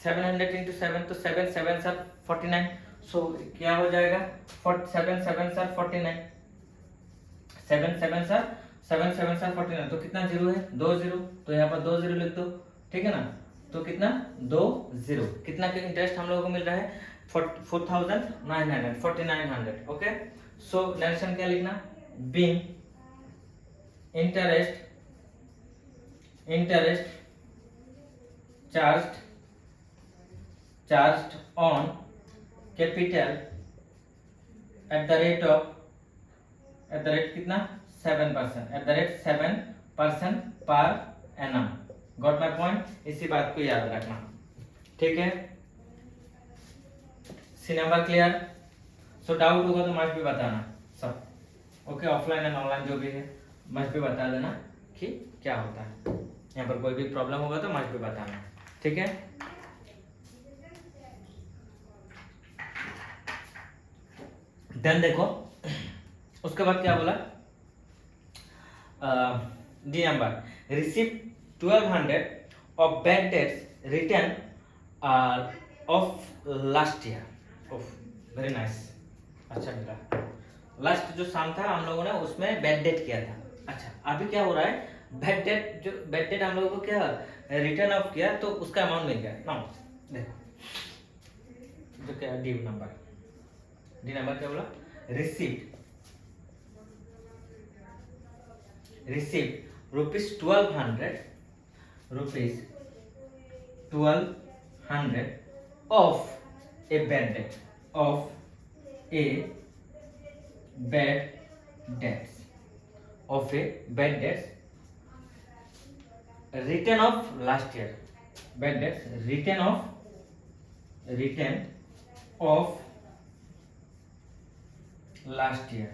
700 into 7, तो 7 सर 49, सो क्या हो जाएगा 7 सर 49, 7 सर 49, तो कितना जीरो है, दो जीरो, तो यहाँ पर दो जीरो लिख दो, ठीक है ना। तो कितना, दो जीरो, कितना का इंटरेस्ट हम लोगों को मिल रहा है, 4,900, 4,900, ओके। सो नरेशन क्या लिखना, being interest charged on capital at the rate कितना 7%, at the rate 7% per annum. Got my point, इसी बात को याद रखना, ठीक है। C number clear. So doubt होगा तो मस्ट भी बताना सब, ओके। ऑफलाइन एंड ऑनलाइन जो भी है मस्ट भी बता देना कि क्या होता है, यहाँ पर कोई भी प्रॉब्लम होगा तो मस्ट भी बताना, ठीक है। देन देखो उसके बाद क्या बोला, D number, receive 1200 of bad debts written of last year, very nice, अच्छा मिला। लास्ट जो साम था हम लोगों ने उसमें बैड डेट किया था, अच्छा अभी क्या हो रहा है, बैड डेट, जो बैड डेट हम लोगों को क्या रिटर्न ऑफ किया तो उसका अमाउंट मिल गया ना। देखो जो क्या डी नंबर क्या बोला, receive rupees 1200 of a bad debt, written of last year, bad debts written of last year,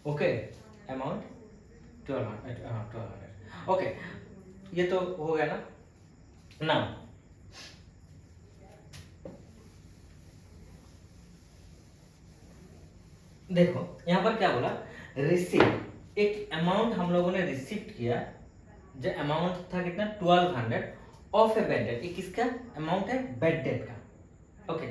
okay, amount 1200, okay. ये तो हो गया ना। नाउ देखो यहाँ पर क्या बोला, रिसीव, एक अमाउंट हम लोगों ने रिसीव किया, जो अमाउंट था कितना 1200 ऑफ ए बेड डेट, ये किसका अमाउंट है, बेड डेट का, ओके।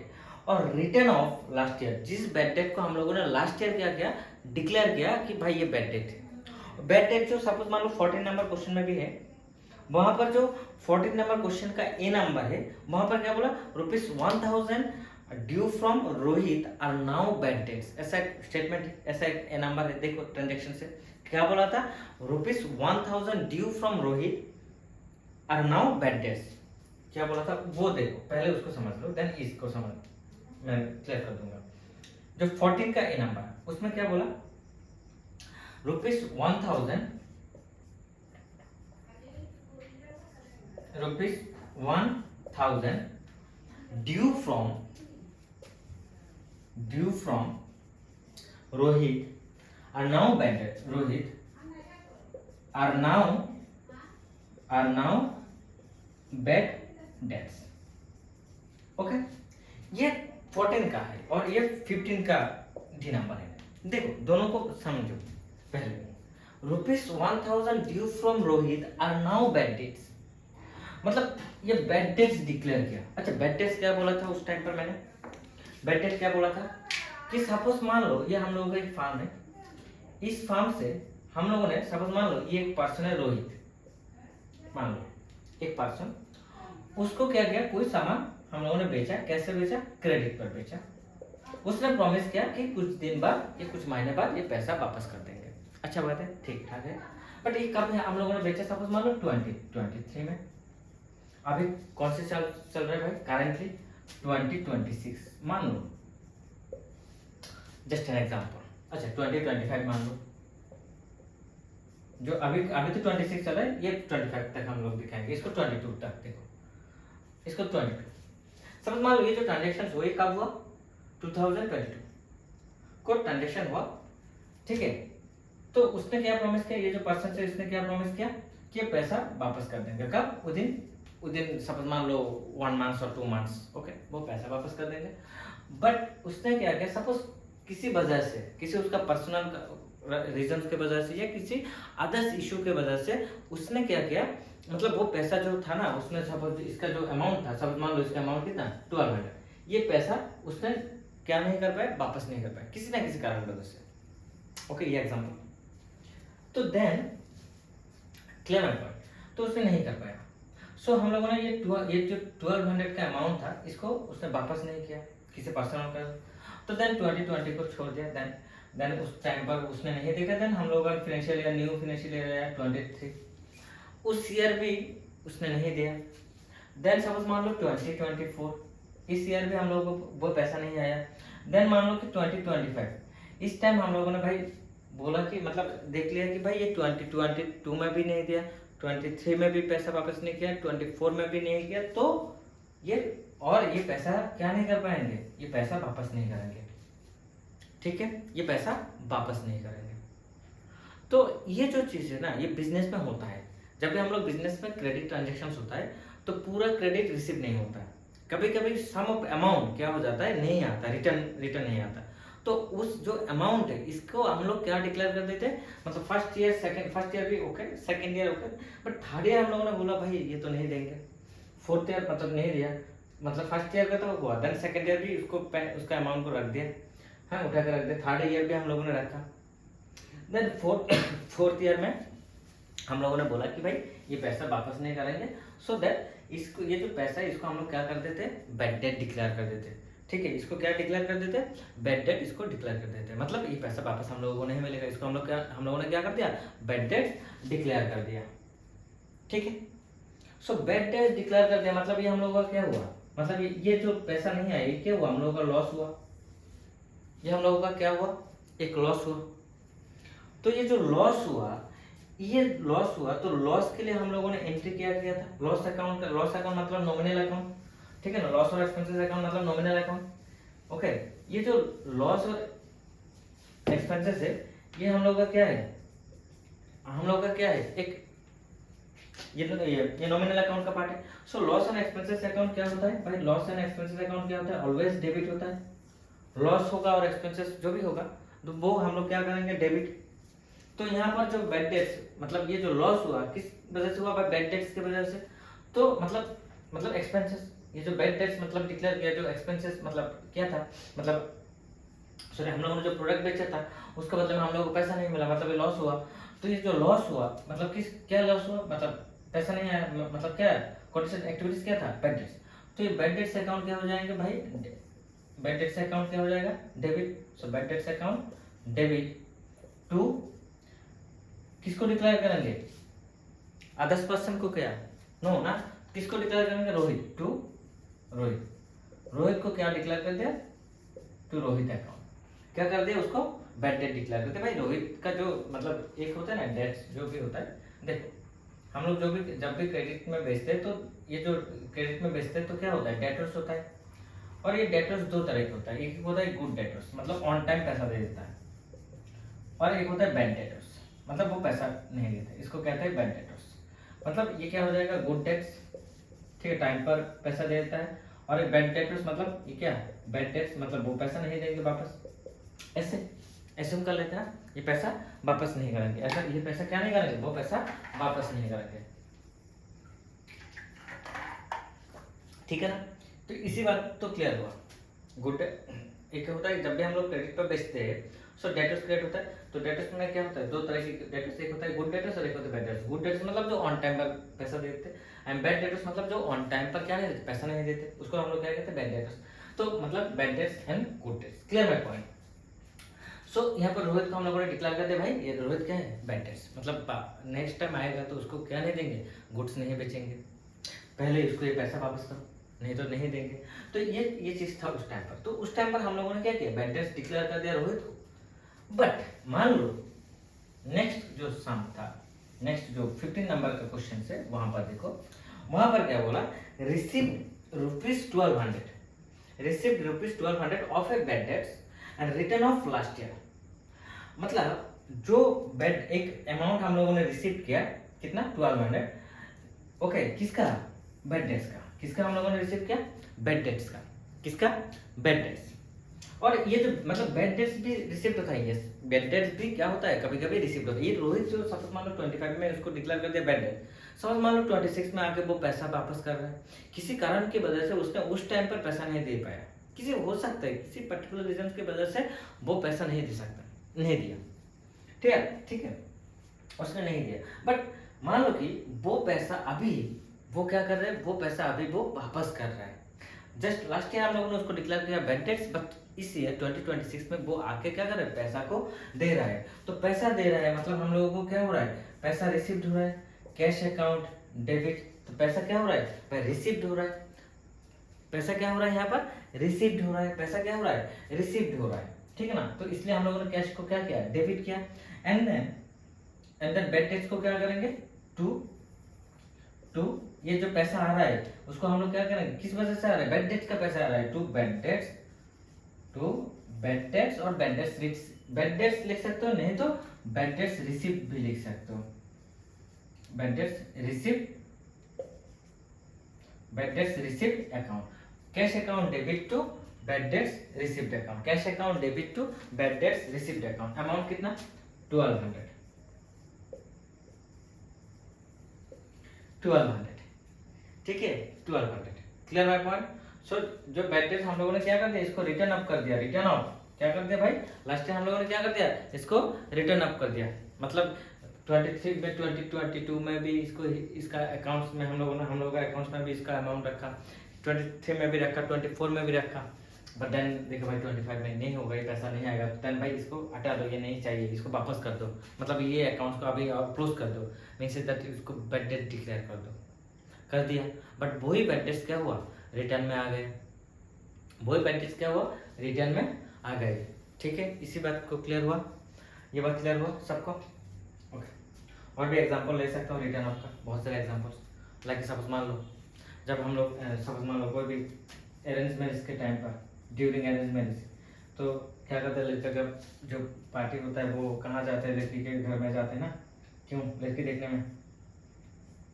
और रिटर्न ऑफ लास्ट ईयर, जिस बेड डेट को हम लोगों ने लास्ट ईयर क्या किया, डिक्लेयर किया कि भाई ये बेड डेट है। बेड डेट जो सपोज मान लो 14 नंबर क्वेश्चन में भी है, वहां पर जो 14 नंबर क्वेश्चन का ए नंबर है, वहां पर क्या बोला, ₹1000 due from Rohit are now bad debts, ऐसा स्टेटमेंट, ऐसा एक ए नंबर है। देखो ट्रांजेक्शन से क्या बोला था, ₹1000 due from Rohit are now bad debts, क्या बोला था वो देखो, पहले उसको समझ लो, देन इसको समझ, मैं क्लियर कर दूंगा। जो 14 का ए नंबर, उसमें क्या बोला, ₹1000 due from Rohit are now bad debts, Rohit are now bad debts, okay. ये 14 का है और ये 15 का डी नंबर है। देखो दोनों को समझो, पहले ₹1000 due from Rohit are now bad debts, मतलब ये बेड डेट्स डिक्लेयर किया। अच्छा बेड डेट्स क्या बोला था उस टाइम पर, मैंने बेड डेट क्या बोला था कि सपोज मान लो ये हम लोगों का एक फार्म है, इस फार्म से हम लोगों ने सपोज मान लो ये एक पर्सन है रोहित, मान लो एक पर्सन, उसको क्या किया, कोई सामान हम लोगों ने बेचा, कैसे बेचा, क्रेडिट पर बेचा। उसने प्रॉमिस किया कि कुछ दिन बाद या कुछ महीने बाद ये पैसा वापस कर देंगे। अच्छा बात है, ठीक ठाक है, बट ये कब है हम लोगों ने बेचा, सपोज मान लो 2023 में। अभी कौन से साल चल रहा है भाई, करेंटली 2026 मान लो, जस्ट एन एग्जांपल। अच्छा 2025 मान लो, जो अभी तो 26 चल रहा है, ये 25 तक हम लोग दिखाएंगे, इसको 22 तक देखो, इसको 22 समझ मान लो। ये जो ट्रांजेक्शन हुए कब हुआ, 2022 को ट्रांजेक्शन हुआ, ठीक है। तो उसने क्या प्रॉमिस किया, ये जो पर्सन से इसने क्या प्रॉमिस किया कि ये पैसा वापस कर देंगे, कब, उदिन सपोज मान लो 1 मंथ और 2 मंथ्स, ओके, वो पैसा वापस कर देंगे। बट उसने क्या किया, सपोज किसी वजह से, किसी उसका पर्सनल रीजन के वजह से या किसी अदर्स इशू के वजह से उसने क्या किया, मतलब वो पैसा जो था ना, उसने सपोज इसका जो अमाउंट था, सपोज मान लो इसका अमाउंट कितना 1200, ये पैसा उसने क्या नहीं कर पाया, वापस नहीं कर पाया किसी ना किसी कारण वजह से, ओके, ये एग्जांपल। तो देन क्लियर माय पॉइंट, तो उसने नहीं कर पाया। सो हम लोगों ने ये जो 1200 का अमाउंट था, इसको उसने वापस नहीं किया किसी पर्सनल का, तो देन 2020 को छोड़ दिया। देन उस टाइम पर उसने नहीं देखा, देन हम लोग financial year, new financial year 23, उस ईयर भी उसने नहीं दिया। देन सपोज मान लो 2024, इस ईयर भी हम लोगों को वो पैसा नहीं आया। देन मान लो कि 2025, इस टाइम हम लोगों ने भाई बोला कि मतलब देख लिया कि भाई ये 2022 में भी नहीं दिया, 23 में भी पैसा वापस नहीं किया, 24 में भी नहीं किया, तो ये पैसा क्या नहीं कर पाएंगे, ये पैसा वापस नहीं करेंगे, ठीक है, ये पैसा वापस नहीं करेंगे। तो ये जो चीज है ना, ये बिजनेस में होता है। जब भी हम लोग बिजनेस में क्रेडिट ट्रांजेक्शन होता है तो पूरा क्रेडिट रिसीव नहीं होता है, कभी कभी सम ऑफ अमाउंट क्या हो जाता है, नहीं आता, रिटर्न नहीं आता। तो उस जो अमाउंट है इसको हम लोग क्या डिक्लेयर कर देते हैं, मतलब फर्स्ट ईयर भी okay, second year okay, but third year हम लोगों ने बोला भाई ये तो नहीं देंगे, फोर्थ ईयर मतलब नहीं दिया, मतलब फर्स्ट ईयर का तो हुआ, देन सेकंड ईयर भी उसका अमाउंट को रख दिया, हाँ उठा कर रख दिया, थर्ड ईयर भी हम लोगों ने रखा, देन फोर्थ ईयर में हम लोगों ने बोला कि भाई ये पैसा वापस नहीं करेंगे, सो दैट इसको, ये जो पैसा है इसको हम लोग क्या कर देते, बेड डेट डिक्लेयर कर देते, ठीक है, इसको क्या डिक्लेयर कर देते, बेड डेट इसको डिक्लेयर कर देते, मतलब ये पैसा वापस हम लोगों को नहीं मिलेगा, इसको हम लोगों ने क्या कर दिया, बेड डेट डिक्लेयर कर दिया, ठीक है। सो बेड डेट डिक्लेयर कर दिया, मतलब ये हम लोगों का क्या हुआ, मतलब ये जो पैसा नहीं आया, ये क्या हुआ, हम लोगों का लॉस हुआ, ये हम लोगों का क्या हुआ, एक लॉस हुआ। तो ये जो लॉस हुआ, तो लॉस के लिए हम लोगों ने एंट्री क्या किया था, लॉस अकाउंट मतलब नॉमिनल अकाउंट, ठीक है ना, लॉस और एक्सपेंसेस अकाउंट मतलब नॉमिनल अकाउंट, ओके। ये जो लॉस और एक्सपेंसेस है, ये हम लोग का क्या है, एक ये नॉमिनल अकाउंट का पार्ट है। So loss and expenses account क्या होता है भाई, लॉस एंड एक्सपेंसेस अकाउंट क्या होता है, ऑलवेज डेबिट होता है। लॉस होगा और एक्सपेंसेस जो भी होगा तो वो हम लोग क्या करेंगे, डेबिट। तो यहाँ पर जो बैड डेट्स मतलब ये जो लॉस हुआ किस वजह से हुआ, बैड डेट्स की वजह से। तो मतलब एक्सपेंसेस, ये जो बैड डेट्स मतलब डिक्लेयर किया, जो एक्सपेंसेस मतलब क्या था, मतलब सॉरी हम लोगों ने जो प्रोडक्ट बेचा था उसका बदले में हम लोगों को पैसा नहीं मिला, मतलब ये लॉस हुआ। तो ये जो लॉस हुआ मतलब किस क्या लॉस हुआ, मतलब पैसा नहीं आया, मतलब क्या कंडीशन एक्टिविटीज क्या था, बैड डेट्स। तो ये बैड डेट्स अकाउंट क्या हो जाएंगे भाई, बैड डेट्स अकाउंट क्या हो जाएगा, debit. So bad debts account debit to किसको डिक्लेयर करेंगे, अदर्स पर्सन को, क्या नो ना, किसको डिक्लेयर करेंगे, रोहित टू रोहित। रोहित को क्या डिक्लेयर कर दिया, टू रोहित अकाउंट। क्या कर दिया, उसको बैड डेट डिक्लेयर करते। भाई रोहित का जो मतलब एक होता है ना डेट्स जो भी होता है, देखो हम लोग जो भी जब भी क्रेडिट में बेचते हैं तो ये जो क्रेडिट में बेचते हैं तो क्या होता है, डेटर्स होता है। और ये डेटर्स दो तरह के होता है, एक होता है गुड डेटर्स मतलब ऑन टाइम पैसा दे देता है, और एक होता है बैड डेटर्स मतलब वो पैसा नहीं देता, इसको कहते हैं बैड डेटर्स। मतलब ये क्या हो जाएगा, गुड डेट्स ठीक है टाइम पर पैसा दे देता है, और एक बैड डेटर्स मतलब ये क्या है, बैड डेट्स मतलब वो पैसा नहीं देंगे वापस। ऐसे ऐसे हम कर लेते हैं, ये पैसा वापस नहीं करेंगे, ऐसा ये पैसा क्या नहीं करेंगे, वो पैसा वापस नहीं करेंगे, ठीक है ना। तो इसी बात तो क्लियर हुआ। गुड एक होता है जब भी हम लोग क्रेडिट पर बेचते हैं, सो डेटर्स क्रिएट होता है। तो डेटर्स में क्या होता है, दो तरह की डेटर्स, एक होता है गुड डेटर्स और एक होता है बैड डेटर्स। गुड डेटर्स मतलब जो ऑन टाइम पर पैसा देते हैं, एंड बैड डेटर्स मतलब जो ऑन टाइम पर क्या नहीं देते, पैसा नहीं देते, उसको हम लोग क्या कहते हैं, बैड डेटर्स। तो मतलब bad debts and good debts, clear my point. So यहाँ पर रोहित को हम लोगों ने डिक्लेयर कर दिया, भाई ये रोहित क्या है, बैड डेट्स मतलब नेक्स्ट टाइम आएगा तो उसको क्या नहीं देंगे, गुड्स नहीं बेचेंगे, पहले इसको ये पैसा वापस करो, नहीं तो नहीं देंगे। तो ये चीज था उस टाइम पर। तो उस टाइम पर हम लोगों ने क्या किया, बैड डेट्स डिक्लेयर कर दिया रोहित को। बट मान लो नेक्स्ट जो सम था, नेक्स्ट जो 15 नंबर का क्वेश्चन है वहां पर देखो, वहां पर क्या बोला, received ₹1200, received ₹1200 of a bad debts and return of last year. मतलब जो बैड एक अमाउंट हम लोगों ने रिसीव किया, कितना 1200, ओके किसका, बैड डेट्स का, किसका हम लोगों ने रिसीव किया, बैड डेट्स का, किसका, बैड डेट्स। और ये जो मतलब बैड डेट्स भी रिसीव्ड होता है, यस बैड डेट्स भी क्या होता है, कभी कभी रिसीव्ड होता है। ये रोहित जो सपोज मान लो 25 में उसको डिक्लेयर कर दिया बैड डेट, सपोज मान लो 26 में आके वो पैसा वापस कर रहा है, किसी कारण की वजह से उसने उस टाइम पर पैसा नहीं दे पाया, किसी हो सकता है किसी पर्टिकुलर रीजन की वजह से वो पैसा नहीं दे सकता, नहीं दिया, ठीक है उसने नहीं दिया। बट मान लो कि वो पैसा अभी वो क्या कर रहे हैं, वो पैसा अभी वो वापस कर रहा है। जस्ट लास्ट ईयर हम लोगों ने उसको डिक्लेयर किया बैड डेट्स, बट इस ईयर 2026 में वो आके क्या कर रहा है, पैसा को दे रहा है। तो पैसा दे रहा है मतलब हम लोगों को क्या हो रहा है, पैसा रिसीव्ड हो रहा है, कैश अकाउंट डेबिट। तो पैसा क्या हो रहा है, रिसीव्ड हो रहा है, पैसा क्या हो रहा है यहाँ पर, रिसीव्ड हो रहा है, पैसा क्या हो रहा है, रिसीव्ड हो रहा है, ठीक है ना। तो इसलिए हम लोगों ने कैश को क्या किया, डेबिट किया, एंड देन बैड डेट्स को क्या करेंगे, टू ये जो पैसा आ रहा है उसको हम लोग क्या करेंगे, किस वजह से आ रहा है, बैड डेट्स का पैसा आ रहा है, टू बैड डेट्स और बैड डेट्स लिख सकते हो, नहीं तो बैड डेट्स रिसीव्ड भी लिख सकते हो, bad debts received account, cash account debit to bad debts received account, cash account debit to bad debts received account. Amount कितना, 1200, ठीक है 1200, क्लियर माय पॉइंट। सो जो बैड डेट्स हम लोगों ने क्या कर दिया, इसको रिटर्न अप कर दिया, रिटर्न ऑफ क्या कर दिया भाई, लास्ट टाइम हम लोगों ने क्या कर दिया, इसको रिटर्न अप कर दिया। मतलब 23 में 2022 में भी इसको इसका अकाउंट्स में हम लोगों का अकाउंट्स में भी इसका अमाउंट रखा, 23 में भी रखा, 24 में भी रखा। बट देन देखो भाई 25 में नहीं होगा, ये पैसा नहीं आएगा, देन भाई इसको हटा दो, ये नहीं चाहिए, इसको वापस कर दो, मतलब ये अकाउंट्स को अभी क्लोज कर दो, मींस दैट इसको बैड डेट डिक्लेयर कर दो, कर दिया। बट वही बैड डेट्स क्या हुआ, रिटर्न में आ गए, वही बैड डेट्स क्या हुआ, रिटर्न में आ गए, ठीक है। इसी बात को क्लियर हुआ, ये बात क्लियर हुआ सबको, ओके। और भी एग्जांपल ले सकता हूँ रिटर्न ऑफ का, बहुत सारे एग्जांपल्स, लाइक सपोज मान लो जब हम लोग सपोज मान लो कोई भी अरेंज मैरिज के टाइम पर, ड्यूरिंग अरेंज मैरिज, तो क्या करते हैं लड़का जब जो पार्टी होता है वो कहाँ जाते हैं, लड़की के घर में जाते हैं ना, क्यों, लड़की देखने में,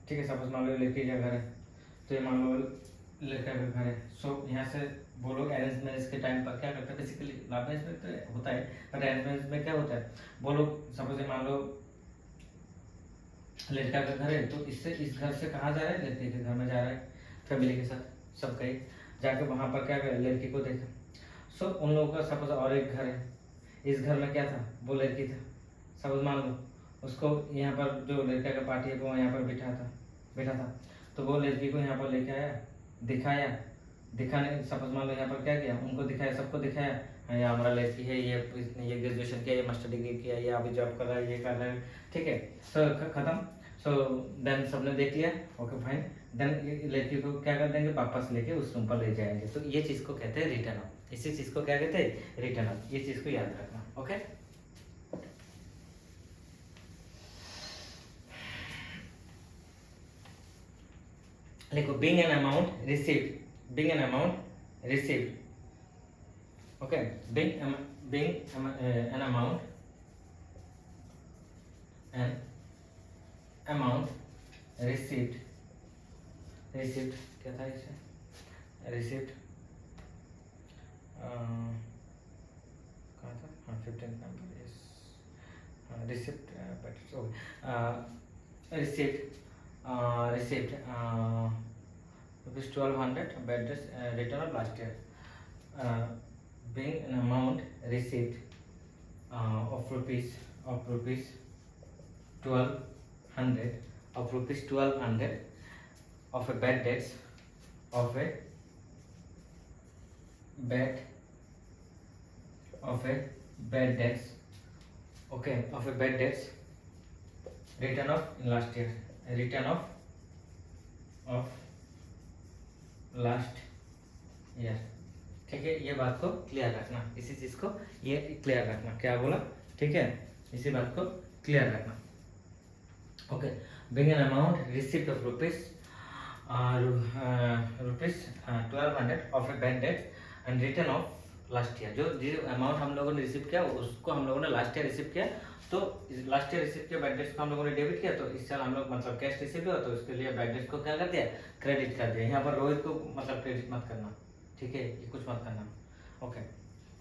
ठीक है। सपोज मान लो लड़की का घर है, तो ये मान लो लड़का का घर है, सो यहाँ से वो लोग अरेंज मैरिज के टाइम पर क्या करते हैं, बेसिकली लव मैरिज में तो होता है, बट अरेंज मैरिज में क्या होता है, वो लोग सपोज मान लो लड़का का घर है, तो इससे इस घर से कहाँ जा रहा है, लड़के के घर में जा रहा है फैमिली के साथ सब कहीं जाके वहाँ पर क्या करे, लड़की को देखा। सो उन लोगों का सपोज और एक घर है, इस घर में क्या था, वो लड़की था, सपोज मान लो उसको यहाँ पर जो लड़का का पार्टी है वो यहाँ पर बैठा था, तो वो लड़की को यहाँ पर लेके आया, दिखाया, दिखाने सपोज मान लो यहाँ पर क्या किया, उनको दिखाया, सबको दिखाया, हाँ ये हमारा लड़की है, ये ग्रेजुएशन किया, ये मास्टर डिग्री किया, ये अभी जॉब कर रहा है, ये कर रहा है, ठीक है। सो खत्म। सो देन सबने देख लिया, ओके फाइन। देन लड़की को क्या कर देंगे, वापस लेके उस रूम पर ले जाएंगे, तो ये चीज़ को कहते हैं रिटर्न अप। इसी चीज़ को क्या कहते हैं, रिटर्न अप। ये चीज़ को याद रखना, ओके। देखो being an amount received, being an amount received, okay, being an amount, an amount received, received क्या था इसे, received कहाँ था, हाँ 15 number is received, but it's okay, received rupees 1200 bad debts return of last year, being an amount received of rupees 1200 of a bad debts of a bad debts, okay, of a bad debts return of last year, return of last year, ठीक है। ये बात को clear रखना, इसी चीज को ये क्लियर रखना, क्या बोला, ठीक है, इसी बात को क्लियर रखना, okay. Being an amount receipt of rupees 1200 of a bad debt and return of last year. जो अमाउंट हम लोगों ने रिसीव किया उसको हम लोगों ने लास्ट ईयर रिसीव किया, तो लास्ट ईयर रिसीव किया बैड डेट्स को हम लोगों ने डेबिट किया, तो इस साल हम लोग मतलब कैश रिसीव हुआ, तो इसके लिए बैड डेट्स को क्या कर दिया, क्रेडिट कर दिया। यहाँ पर रोहित को मतलब क्रेडिट मत करना, ठीक है, ये कुछ मत करना, ओके।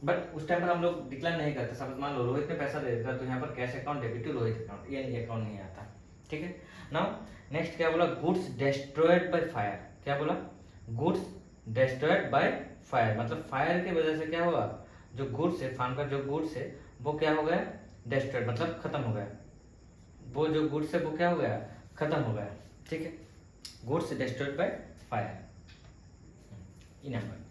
बट उस टाइम पर हम लोग डिक्लाइन नहीं करते, सपोज मान लो रोहित ने पैसा दे दिया, तो यहाँ पर cash account debit to Rohit account, ये अकाउंट नहीं आता, ठीक है। नाउ नेक्स्ट क्या बोला, गुड्स डिस्ट्रॉयड बाय फायर। क्या बोला, गुड्स डिस्ट्रॉयड बाय फायर, मतलब फायर की वजह से क्या हुआ, जो गुड्स है, फार्म का जो गुड्स है वो क्या हो गया, डिस्ट्रॉयड मतलब खत्म हो गया, वो जो गुड्स है वो क्या हो गया, खत्म हो गया, ठीक है। गुड्स डिस्ट्रॉयड बाय फायर, ये नंबर।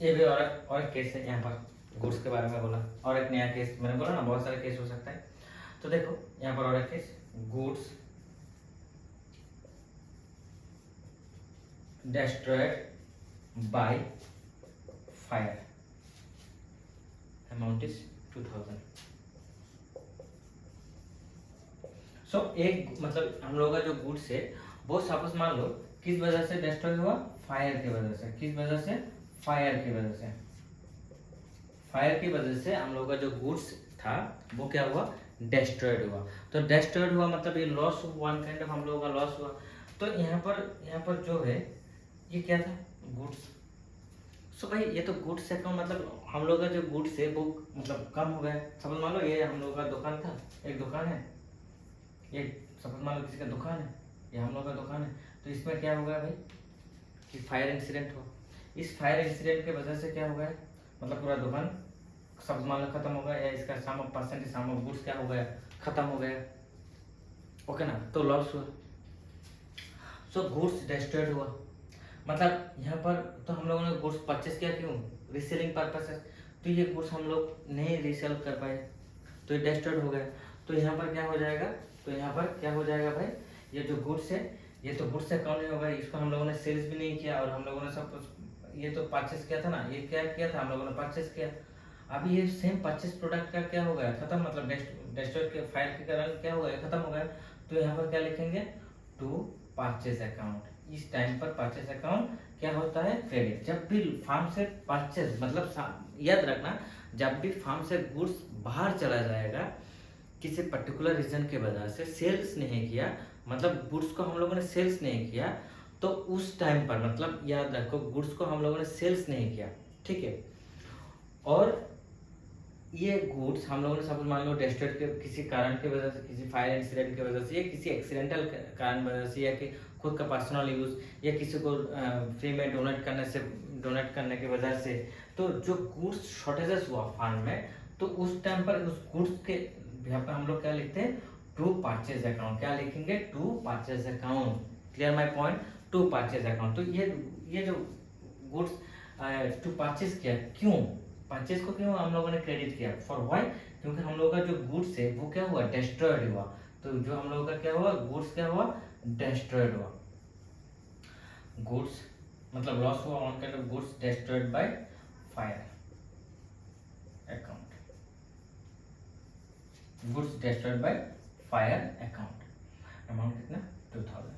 ये भी और एक केस है, यहाँ पर गुड्स के बारे में बोला, और एक नया केस, मैंने बोला ना बहुत सारे केस हो सकता है, तो देखो यहाँ पर और एक case, goods destroyed by fire, amount is 2000। सो एक मतलब हम लोगों का जो गुड्स है वो सपोज मान लो किस वजह से डिस्ट्रॉय हुआ, फायर की वजह से, किस वजह से, फायर की वजह से, फायर की वजह से हम लोगों का जो गुड्स था वो क्या हुआ, डिस्ट्रॉयड हुआ। तो डिस्ट्रॉयड हुआ मतलब ये लॉस, वन काइंड ऑफ हम लोगों का लॉस हुआ। तो यहाँ पर जो है ये क्या था, गुड्स। सो भाई ये तो गुड्स अकाउंट मतलब हम लोग का जो गुड्स है वो मतलब कम हो गया। समझ मान लो ये हम लोग का दुकान था, एक दुकान है, ये समझ मान लो किसी का दुकान है, ये हम लोग का दुकान है, तो इसमें क्या हो गया भाई कि फायर इंसिडेंट हो। इस फायर इंसिडेंट के वजह से क्या हो गया, मतलब पूरा दुकान सब मान लो खत्म हो गया, या इसका sum of percentage, sum of goods क्या हो गया, खत्म हो गया, ओके ना, तो लॉस हुआ। सो गुड्स डिस्ट्रॉयड हुआ, मतलब यहाँ पर तो हम लोगों ने गुड्स परचेस किया, क्यों, रीसेलिंग पर्पस है, तो ये गुड्स हम लोग नहीं रीसेल कर पाए, तो ये डिस्ट्रॉयड हो गया। तो यहाँ पर क्या हो जाएगा, तो यहाँ पर क्या हो जाएगा भाई, ये जो गुड्स है ये तो गुड्स अकाउंट नहीं होगा, इसको हम लोगों ने सेल्स भी नहीं किया, और हम लोगों ने सब ये तो परचेस किया था ना, ये क्या किया था हम लोगों ने, परचेस किया। अभी ये सेम परचेस प्रोडक्ट का क्या हो गया, खत्म, मतलब डिस्ट्रॉय के फायर के कारण क्या हो गया, खत्म हो गया। तो यहाँ पर क्या लिखेंगे, टू परचेज अकाउंट। इस टाइम पर परचेज अकाउंट क्या होता है, क्रेडिट। जब भी फार्म से परचेज मतलब याद रखना, जब भी फार्म से गुड्स बाहर चला जाएगा किसी पर्टिकुलर रीजन के वजह से सेल्स नहीं किया, मतलब गुड्स को हम लोगों ने सेल्स नहीं किया, तो उस टाइम पर मतलब याद रखो गुड्स को हम लोगों ने सेल्स नहीं किया, ठीक है। और ये गुड्स हम लोगों ने सपोज मान लो डेस्ट्रॉयड के किसी कारण की वजह से, किसी फायर इंसिडेंट की वजह से, या किसी एक्सीडेंटल कारण वजह से, या कि खुद का पर्सनल यूज, या किसी को फ्री में डोनेट करने की वजह से, तो जो गुड्स शॉर्टेजेस हुआ फार्म में, तो उस टाइम पर उस गुड्स के यहाँ पर हम लोग क्या लिखते हैं, टू परचेज अकाउंट। क्या लिखेंगे, to purchase account. Clear my point, to purchase account. तो ये जो गुड्स टू परचेज किया, क्यों परचेज को क्यों हम लोगों ने क्रेडिट किया, फॉर व्हाई, क्योंकि हम लोगों का जो गुड्स है वो क्या हुआ, डिस्ट्रॉयड हुआ। तो जो हम लोगों का क्या हुआ, गुड्स क्या हुआ, डिस्ट्रॉयड हुआ। गुड्स मतलब लॉस हुआ on kind of goods destroyed by fire account, goods destroyed by fire account. Amount कितना, 2000।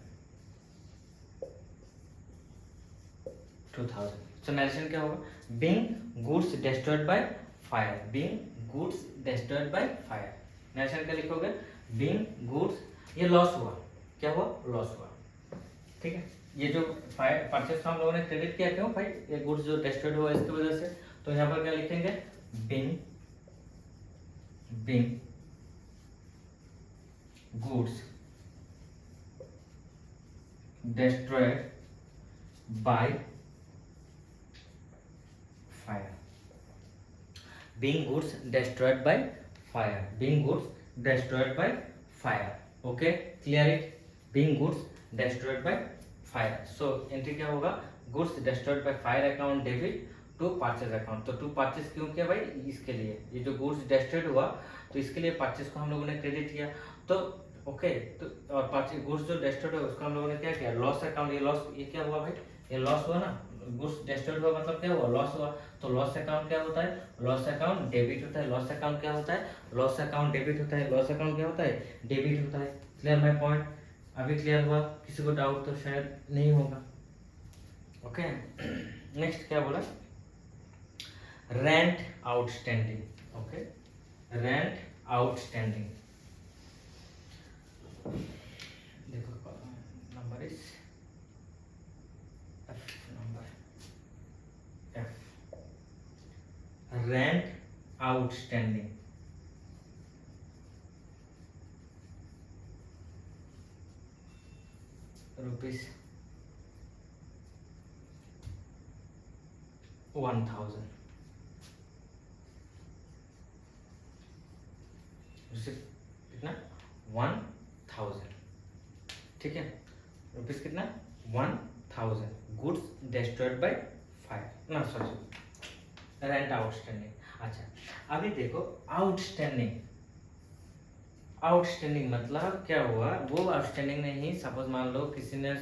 सो नरेशन क्या होगा, being goods destroyed by fire, being goods destroyed by fire. Narration क्या लिखोगे, बीइंग गुड्स, ये loss हुआ, क्या हुआ, लॉस हुआ, ठीक है। ये जो फायर परचेस हम लोगों ने क्रेडिट किया, क्यों भाई, ये गुड्स जो डिस्ट्रॉयड हुआ इसकी वजह से, तो यहाँ पर क्या लिखेंगे, being goods destroyed bye fire, being goods destroyed by fire, being goods destroyed by fire, okay, clear it, being goods destroyed by fire। so entry क्या होगा, goods destroyed by fire account debit to purchase account। तो to purchase क्यों किया भाई, इसके लिए, ये जो goods destroyed हुआ तो इसके लिए परचेस को हम लोगों ने क्रेडिट किया, तो ओके तो और परचेस गुड्स जो डिस्ट्रॉयड हुआ उसको हम लोगों ने क्या किया, लॉस अकाउंट। ये लॉस, ये क्या हुआ भाई, ये लॉस हुआ ना, गुड्स डिस्ट्रॉयड हुआ मतलब क्या हुआ, लॉस हुआ। तो लॉस अकाउंट क्या होता है, लॉस अकाउंट डेबिट होता है। लॉस अकाउंट क्या होता है, लॉस अकाउंट डेबिट होता है। लॉस अकाउंट क्या होता है, डेबिट होता है। क्लियर माय पॉइंट, अभी क्लियर हुआ, किसी को डाउट तो शायद नहीं होगा, ओके। नेक्स्ट क्या बोला, rent outstanding, okay, rent outstanding. देखो number is F, number F, rent outstanding. Rupees 1000, कितना 1000, ठीक है। रुपीज कितना 1000, गुड्स डिस्ट्रॉयड बाय फायर ना, सॉरी, रेंट आउटस्टैंडिंग। अच्छा अभी देखो आउटस्टैंडिंग, आउटस्टैंडिंग मतलब क्या हुआ, वो आउटस्टैंडिंग नहीं, सपोज मान लो किसी ने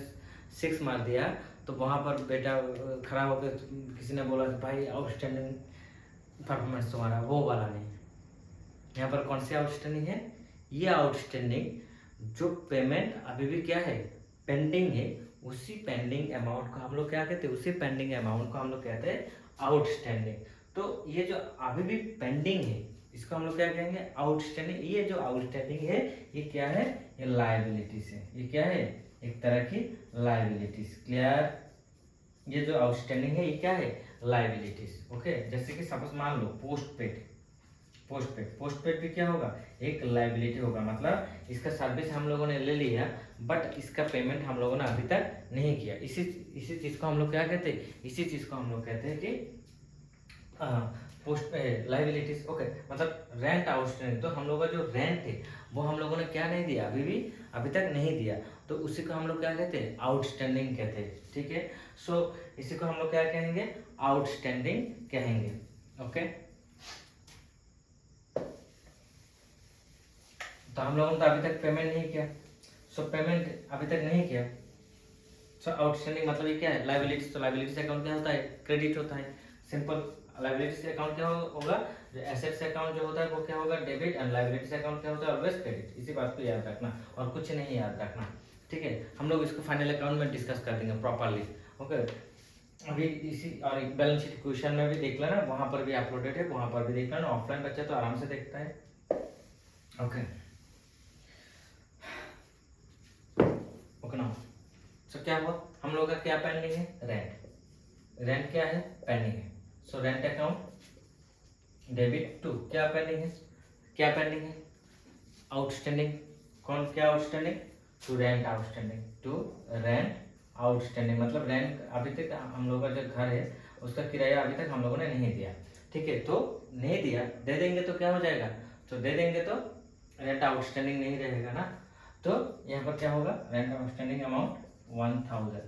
6 मार दिया, तो वहां पर बेटा खड़ा होकर किसी ने बोला कि भाई आउटस्टैंडिंग परफॉर्मेंस तुम्हारा, वो वाला नहीं। यहाँ पर कौन सी आउटस्टैंडिंग है, ये आउटस्टैंडिंग जो पेमेंट अभी भी क्या है, पेंडिंग है, उसी पेंडिंग अमाउंट को हम लोग क्या कहते हैं, उसी पेंडिंग अमाउंट को हम लोग कहते हैं आउटस्टैंडिंग। तो ये जो अभी भी पेंडिंग है इसको हम लोग क्या कहेंगे, आउटस्टैंडिंग। ये जो आउटस्टैंडिंग है ये क्या है, ये लायबिलिटीज है। ये क्या है, एक तरह की लायबिलिटीज। क्लियर, ये जो आउटस्टैंडिंग है ये क्या है, लायबिलिटीज, ओके। जैसे कि सपोज मान लो पोस्टपेड, पोस्टपेड भी क्या होगा, एक लायबिलिटी होगा। मतलब इसका सर्विस हम लोगों ने ले लिया बट इसका पेमेंट हम लोगों ने अभी तक नहीं किया। इसी चीज को हम लोग क्या कहते हैं, इसी चीज को हम लोग कहते हैं कि पोस्ट लायबिलिटीज, ओके। मतलब रेंट आउटस्टैंडिंग, तो हम लोगों का जो रेंट है वो हम लोगों ने क्या नहीं दिया, अभी तक नहीं दिया, तो उसी को हम लोग क्या कहते हैं, आउटस्टैंडिंग कहते हैं, ठीक है। सो इसी को हम लोग क्या कहेंगे, आउटस्टैंडिंग कहेंगे, ओके। तो हम लोगों ने तो अभी तक पेमेंट नहीं किया, सो पेमेंट अभी तक नहीं किया, सो आउटस्टैंडिंग मतलब ये क्या है, लायबिलिटीज। तो लायबिलिटीज अकाउंट क्या होता है, क्रेडिट होता है, सिंपल लाइबिलिटीज अकाउंट क्या होगा, जो एसेट्स अकाउंट जो होता है वो क्या होगा डेबिट, एंड लाइबिलिटीज अकाउंट क्या होता है ऑलवेज क्रेडिट। इसी बात को याद रखना और कुछ नहीं याद रखना, ठीक है। हम लोग इसको फाइनल अकाउंट में डिस्कस कर देंगे प्रॉपरली, ओके। अभी इसी और बैलेंस शीट क्वेश्चन में भी देख लेना, वहां पर भी अपलोडेड है, वहां पर भी देख लेना। ऑफलाइन बच्चा तो आराम से देखता है, ओके ओके ना। सो क्या हुआ, हम लोग का क्या पेंडिंग है, रेंट। रेंट क्या है, पेंडिंग है। So rent account debit to क्या पेंडिंग है, क्या पेंडिंग है, आउटस्टैंडिंग। कौन, क्या outstanding, to rent outstanding, to rent outstanding. मतलब रेंट अभी तक हम लोग का जो घर है उसका किराया अभी तक हम लोगों ने नहीं दिया, ठीक है। तो नहीं दिया, दे देंगे तो क्या हो जाएगा, तो दे देंगे तो रेंट आउटस्टैंडिंग नहीं रहेगा ना। तो यहाँ पर क्या होगा, रेंट आउटस्टैंडिंग अमाउंट 1000,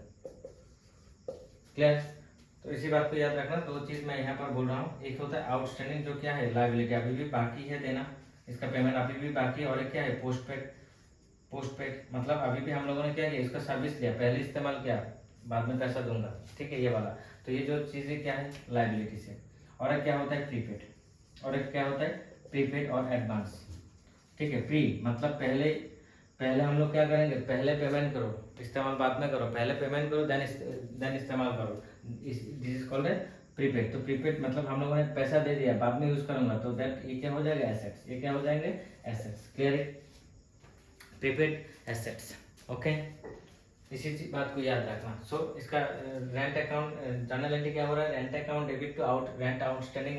क्लियर। तो इसी बात को याद रखना। दो चीज मैं यहाँ पर बोल रहा हूँ, एक होता है आउटस्टैंडिंग जो क्या है लायबिलिटी, अभी भी बाकी है देना, इसका पेमेंट अभी भी बाकी है। और एक क्या है पोस्ट पेड, पोस्ट पेड मतलब अभी भी हम लोगों ने क्या किया, इसका सर्विस लिया, पहले इस्तेमाल किया, बाद में पैसा दूंगा, ठीक है, ये वाला। तो ये जो चीजें क्या है लायबिलिटी से। और एक क्या होता है प्रीपेड, और एक क्या होता है प्रीपेड और एडवांस, ठीक है। प्री मतलब पहले, पहले हम लोग क्या करेंगे, पहले पेमेंट करो, इस्तेमाल बाद में करो, पहले पेमेंट करो देन इस्तेमाल करो, दिस इज कॉल्ड है प्रीपेड। तो प्रीपेड मतलब हम लोगों ने पैसा दे दिया, बाद में यूज करूंगा, तो दैट ये क्या हो जाएगा एसेट्स, ये क्या हो जाएंगे एसेट्स, क्लियर है, प्रीपेड एसेट्स, ओके। इसी बात को याद रखना। सो इसका रेंट अकाउंट जर्नल एंट्री क्या हो रहा है, rent account debit to rent outstanding,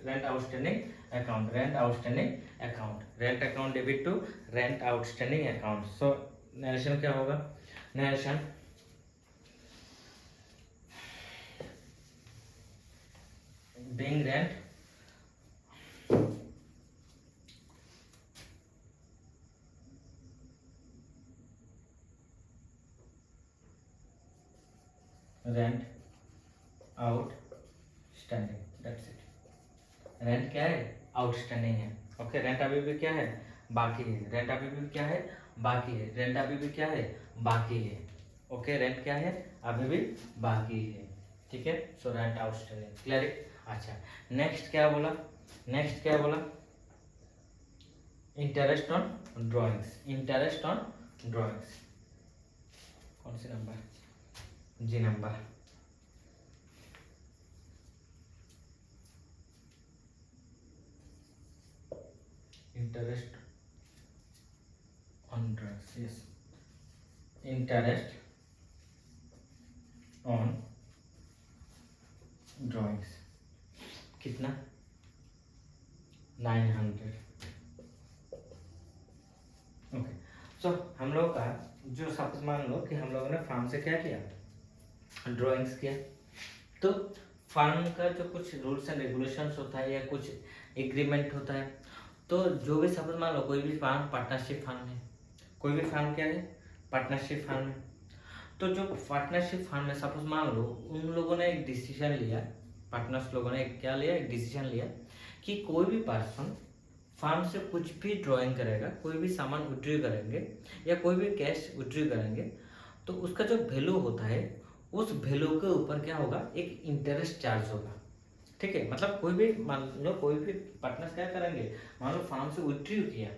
rent outstanding account, rent outstanding account, rent account debit to rent outstanding account. So narration क्या होगा, narration being rent rent outstanding, that's it. Rent क्या है outstanding है, okay. Rent अभी भी क्या है बाकी है, रेंट अभी भी क्या है बाकी है, रेंट अभी भी क्या है बाकी है, ओके। रेंट क्या है अभी भी बाकी है, ठीक है। So rent outstanding, clear. अच्छा नेक्स्ट क्या बोला, नेक्स्ट क्या बोला, interest on drawings, interest on drawings, कौन सी number, G number. Interest on drawings, yes, interest on drawings कितना 900, ओके। सो हम लोग का जो सपोज मान लो कि हम लोगों ने फार्म से क्या किया, ड्राइंग्स किया, तो फार्म का जो कुछ रूल्स एंड रेगुलेशंस होता है या कुछ एग्रीमेंट होता है, तो जो भी सपोज मान लो कोई भी फार्म पार्टनरशिप फार्म है, कोई भी फार्म क्या है पार्टनरशिप फार्म है, तो जो पार्टनरशिप फार्म में सपोज मान लो उन लोगों ने एक डिसीजन लिया, पार्टनर्स लोगों ने क्या लिया, एक डिसीजन लिया कि कोई भी पर्सन फार्म से कुछ भी ड्राइंग करेगा, कोई भी सामान विड्रॉ करेंगे या कोई भी कैश विड्रॉ करेंगे, तो उसका जो वैल्यू होता है उस वैल्यू के ऊपर क्या होगा एक इंटरेस्ट चार्ज होगा, ठीक है। मतलब कोई भी मान लो कोई भी पार्टनर्स क्या करेंगे, मान लो फार्म से विड्रॉ किया,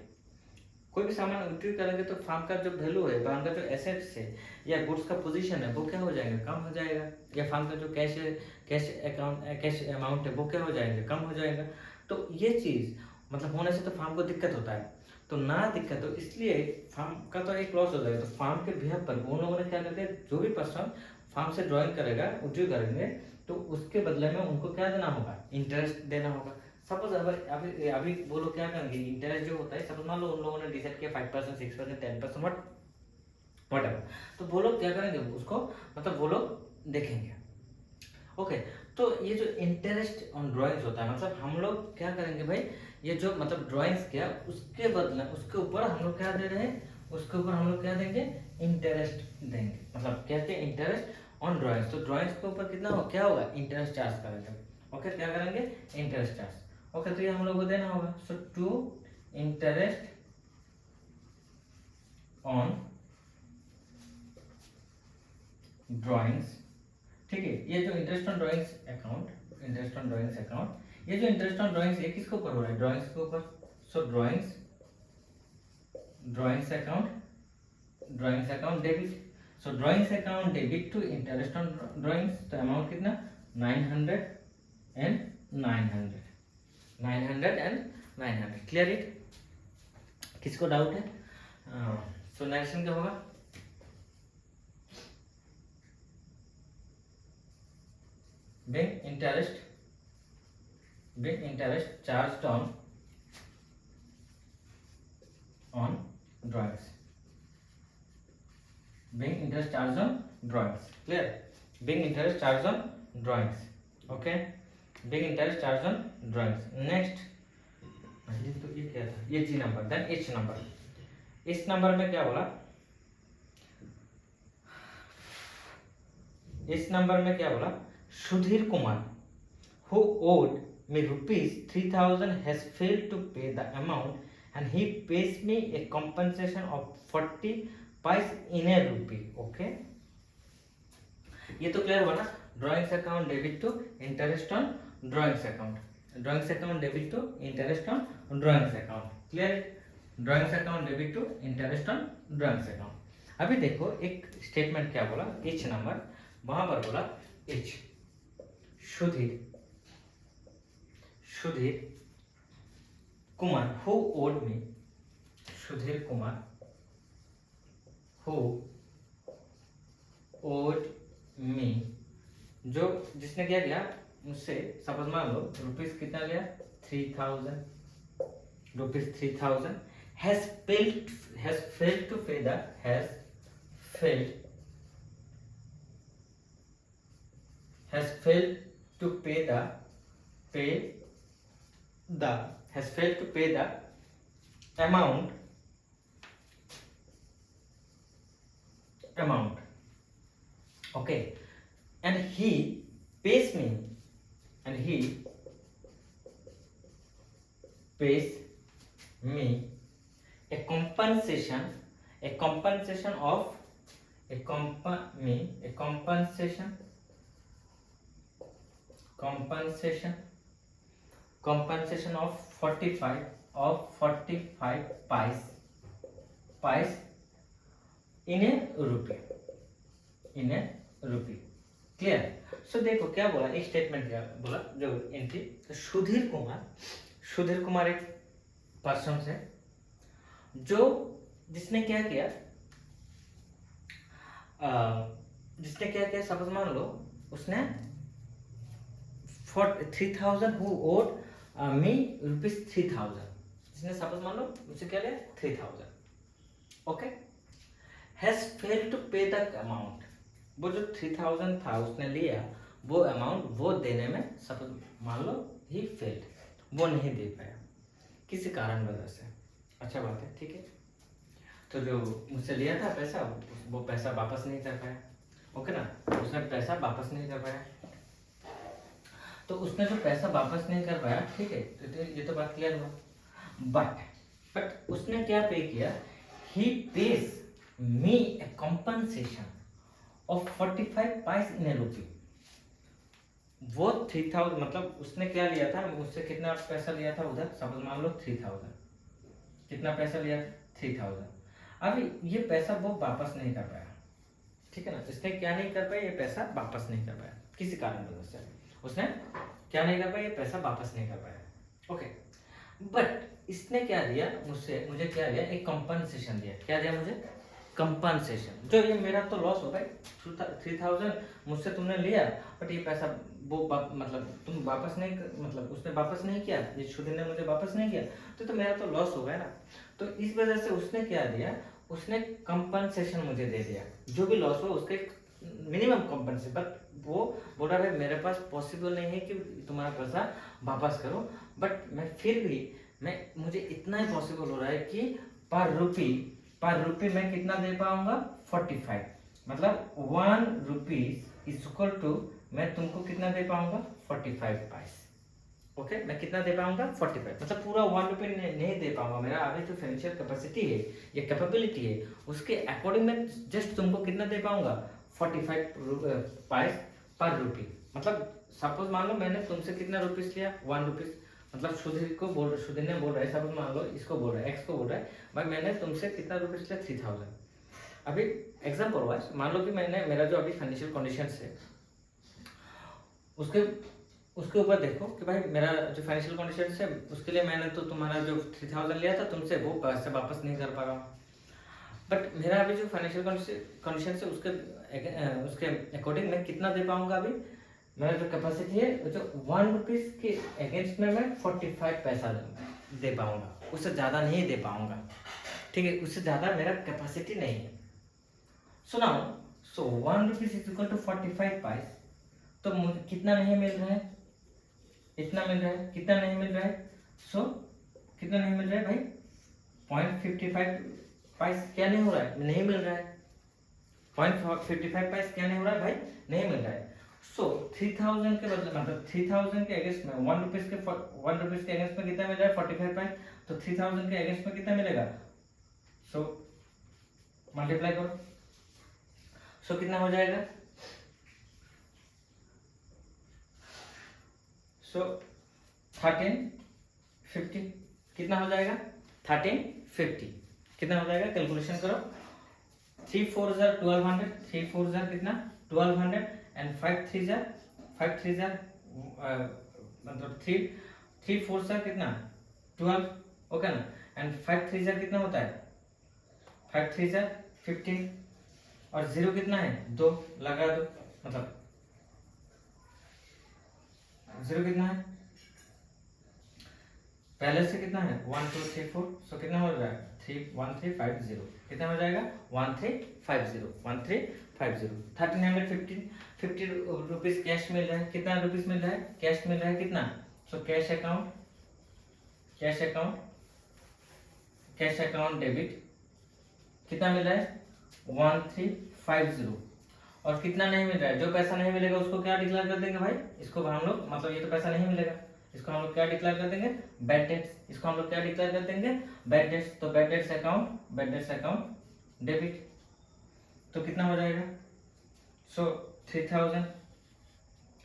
कोई भी सामान विड्रॉ करेंगे तो फार्म का जो वैल्यू है, फार्म का जो एसेट्स है या गुड्स का पोजीशन है वो क्या हो जाएगा, कम हो जाएगा, या फार्म का जो कैश है, कैश अकाउंट, कैश अमाउंट है वो क्या हो जाएगा, कम हो जाएगा। तो ये चीज़ मतलब होने से तो फार्म को दिक्कत होता है, तो ना दिक्कत हो इसलिए फार्म का तो एक लॉस हो जाएगा, तो फार्म के बिहाफ पर उन लोगों ने क्या करते हैं, जो भी पर्सन फार्म से ड्राइंग करेगा विड्रॉ करेंगे तो उसके बदले में उनको क्या देना होगा, इंटरेस्ट देना होगा। सपोज अभी अभी वो लोग क्या करेंगे, इंटरेस्ट जो होता है सपोज मान लो उन लोगों ने डिसाइड किया 5%, 6%, 10%, वट एवर, तो वो लोग क्या करेंगे उसको, मतलब वो लोग देखेंगे, ओके। तो ये जो इंटरेस्ट ऑन ड्राइंग्स होता है मतलब हम लोग क्या करेंगे भाई, ये जो मतलब ड्राइंग्स किया उसके बदले उसके ऊपर हम लोग क्या दे रहे हैं, उसके ऊपर हम लोग क्या देंगे इंटरेस्ट देंगे, मतलब क्या क्या इंटरेस्ट ऑन ड्राइंग्स। तो ड्राइंग्स के ऊपर कितना हो क्या होगा इंटरेस्ट चार्ज करेंगे, ओके। क्या करेंगे इंटरेस्ट चार्ज, ओके। तो ये हम लोग को देना होगा, सो टू इंटरेस्ट ऑन ड्राइंग्स, ठीक है। ये जो interest on drawings account interest on drawings account. ये जो इंटरेस्ट ऑन ड्राइंग्स ये किसके ऊपर हो रहा है? ड्राइंग्स के ऊपर। So drawings account debit. So drawings account debit to interest on drawings, तो अमाउंट कितना? 900 एंड 900। Clear it? किसको डाउट है? सो नेक्स्ट क्या होगा? being interest charged on drawings. Being interest charged on drawings. Clear? Being interest charged on drawings. Okay. Being interest charged on drawings. Next. ये तो ये क्या था? ये G number. Then H number. इस नंबर में क्या बोला? इस नंबर में क्या बोला? Sudhir Kumar who owed me ₹3,000 has failed to pay the amount and he pays me a compensation of 40 paise in a rupee. Okay, ये तो क्लियर हुआ ना? Drawings account debit to interest on drawings account, drawings account debit to interest on drawings account. Clear? Drawings account debit to interest on drawings account. अभी देखो एक statement क्या बोला? H number, वहां पर बोला H Sudhir Kumar who owed me, Sudhir Kumar who owed me, जो जिसने क्या किया मुझसे, सपोज मान लो रुपीज कितना लिया? 3000 rupees. has failed to pay the amount, okay, and he pays me a compensation of compensation of 45 paise in a rupee। Clear? So देखो क्या बोला, एक स्टेटमेंट क्या बोला जो एंट्री, तो सुधीर कुमार एक पर्सन है जो जिसने क्या किया, सपोज मान लो उसने 3000 who owed me ₹3000, जिसने सपोज मान लो मुझसे क्या लिया? 3000। ओके, हैज फेल्ड टू पे द अमाउंट, वो जो 3000 था उसने लिया वो अमाउंट वो देने में सपोज मान लो ही फेल्ड, वो नहीं दे पाया किसी कारण वजह से। अच्छा बात है, ठीक है। तो जो मुझसे लिया था पैसा, वो पैसा वापस नहीं कर पाया। ओके ना, उसने पैसा वापस नहीं कर पाया, तो उसने जो पैसा वापस नहीं कर पाया, ठीक है, तो ये तो बात क्लियर हुआ। बट उसने क्या पे किया? He pays me a compensation of 45 paise in a rupee. वो 3000 मतलब उसने क्या लिया था मुझसे, कितना पैसा लिया था उधर, सपोज मान लो 3000, कितना पैसा लिया? 3000। अभी ये पैसा वो वापस नहीं कर पाया, ठीक है ना, इसने क्या नहीं कर पाया? ये पैसा वापस नहीं कर पाया किसी कारण वजह से, उसने क्या नहीं कर पाया? ये पैसा वापस नहीं कर पाया। ओके, बट इसने क्या दिया मुझे क्या दिया? एक कंपनसेशन दिया। क्या दिया मुझे? कंपनसेशन। जो ये मेरा तो लॉस हो भाई, 3000 मुझसे तुमने लिया, बट ये पैसा वो मतलब तुम वापस नहीं, मतलब उसने वापस नहीं किया, ये सुधीर ने मुझे वापस नहीं किया, तो मेरा तो लॉस हो गया ना। तो इस वजह से उसने क्या दिया? उसने कंपनसेशन मुझे दे दिया, जो भी लॉस हो उसके मिनिमम कंपनसेशन। बट वो बोला भाई मेरे पास पॉसिबल नहीं है कि तुम्हारा पैसा वापस करो, बट मैं फिर भी मुझे इतना ही पॉसिबल हो रहा है कि पर रुपी मैं कितना दे पाऊंगा? 45, मतलब 1 रुपीज इज इक्वल टू मैं तुमको कितना दे पाऊंगा? 45 पाइस। ओके, मैं कितना दे पाऊंगा? 45, मतलब पूरा 1 रुपये नहीं दे पाऊंगा। मेरा आगे जो फाइनेंशियल कैपेसिटी है या कैपेबिलिटी है उसके अकॉर्डिंग मैं जस्ट तुमको कितना दे पाऊंगा? 45 पाइस पर रुपी। मतलब सपोज मान लो मैंने तुमसे कितना रुपीस लिया, 1 रुपीस, मतलब सुधीर को बोल, सुधीर ने बोल रहा है, सपोज मान लो इसको बोल रहा है, एक्स को बोल रहा है, भाई मैंने तुमसे कितना रुपीस लिया, 3000। अभी एग्जाम्पल वाइज मान लो कि मैंने, मेरा जो अभी फाइनेंशियल कंडीशन है उसके उसके ऊपर देखो कि भाई मेरा जो फाइनेंशियल कंडीशन है उसके लिए मैंने तो तुम्हारा जो 3000 लिया था तुमसे, वो पैसे वापस नहीं कर पा रहा हूँ। बट मेरा अभी जो फाइनेंशियल कंडीशन है उसके अकॉर्डिंग मैं कितना दे पाऊंगा, अभी मेरा जो कैपेसिटी है जो 1 रुपीस के अगेंस्ट में मैं 45 पैसा दे पाऊंगा, उससे ज़्यादा नहीं दे पाऊंगा, ठीक है, उससे ज़्यादा मेरा कैपेसिटी नहीं है। So now, so 1 rupees is equal to 45 paise, तो मुझे कितना नहीं मिल रहा है, इतना मिल रहा है, कितना नहीं मिल रहा है, सो कितना नहीं मिल रहा है भाई, 0.55 पैस क्या नहीं हो रहा है, नहीं मिल रहा है, 0.55 पैस क्या नहीं हो रहा है भाई, नहीं मिल रहा है। सो 3000 के बदले, मतलब 3000 के अगेंस्ट में 1 रुपीस के अगेंस्ट में कितना मिल रहा है, 45 पैस, तो 3000 के अगेंस्ट में कितना मिलेगा, सो मल्टीप्लाई करो, सो कितना हो जाएगा, सो 1350 कितना हो जाएगा, 1350 कितना हो जाएगा, कैलकुलेशन करो, 3 4 1200, 3 4 कितना 1200 एंड 5 3 मतलब 3 4 कितना 12, ओके ना, एंड 5 3 कितना होता है, 5 3 15, और 0 कितना है 2, लगा दो, मतलब 0 कितना है, पहले से कितना है 1 2 3 4, सो कितना हो रहा है 1350, कितना हो जाएगा 1350, 1350, 1350 रुपीज कैश मिल रहा है, कितना रुपीज मिल रहा है, कैश मिल रहा है कितना, सो कैश अकाउंट डेबिट कितना मिल रहा है 1350, और कितना नहीं मिल रहा है, जो पैसा नहीं मिलेगा उसको क्या डिक्लेयर कर देंगे भाई, इसको हम लोग, मतलब ये तो पैसा नहीं मिलेगा, इसको हम लोग क्या डिक्लेयर कर देंगे, बैड डेट्स, इसको हम लोग क्या डिक्लेयर कर देंगे, बैड डेट्स, तो बैड डेट्स अकाउंट डेबिट, तो कितना हो जाएगा, सो 3000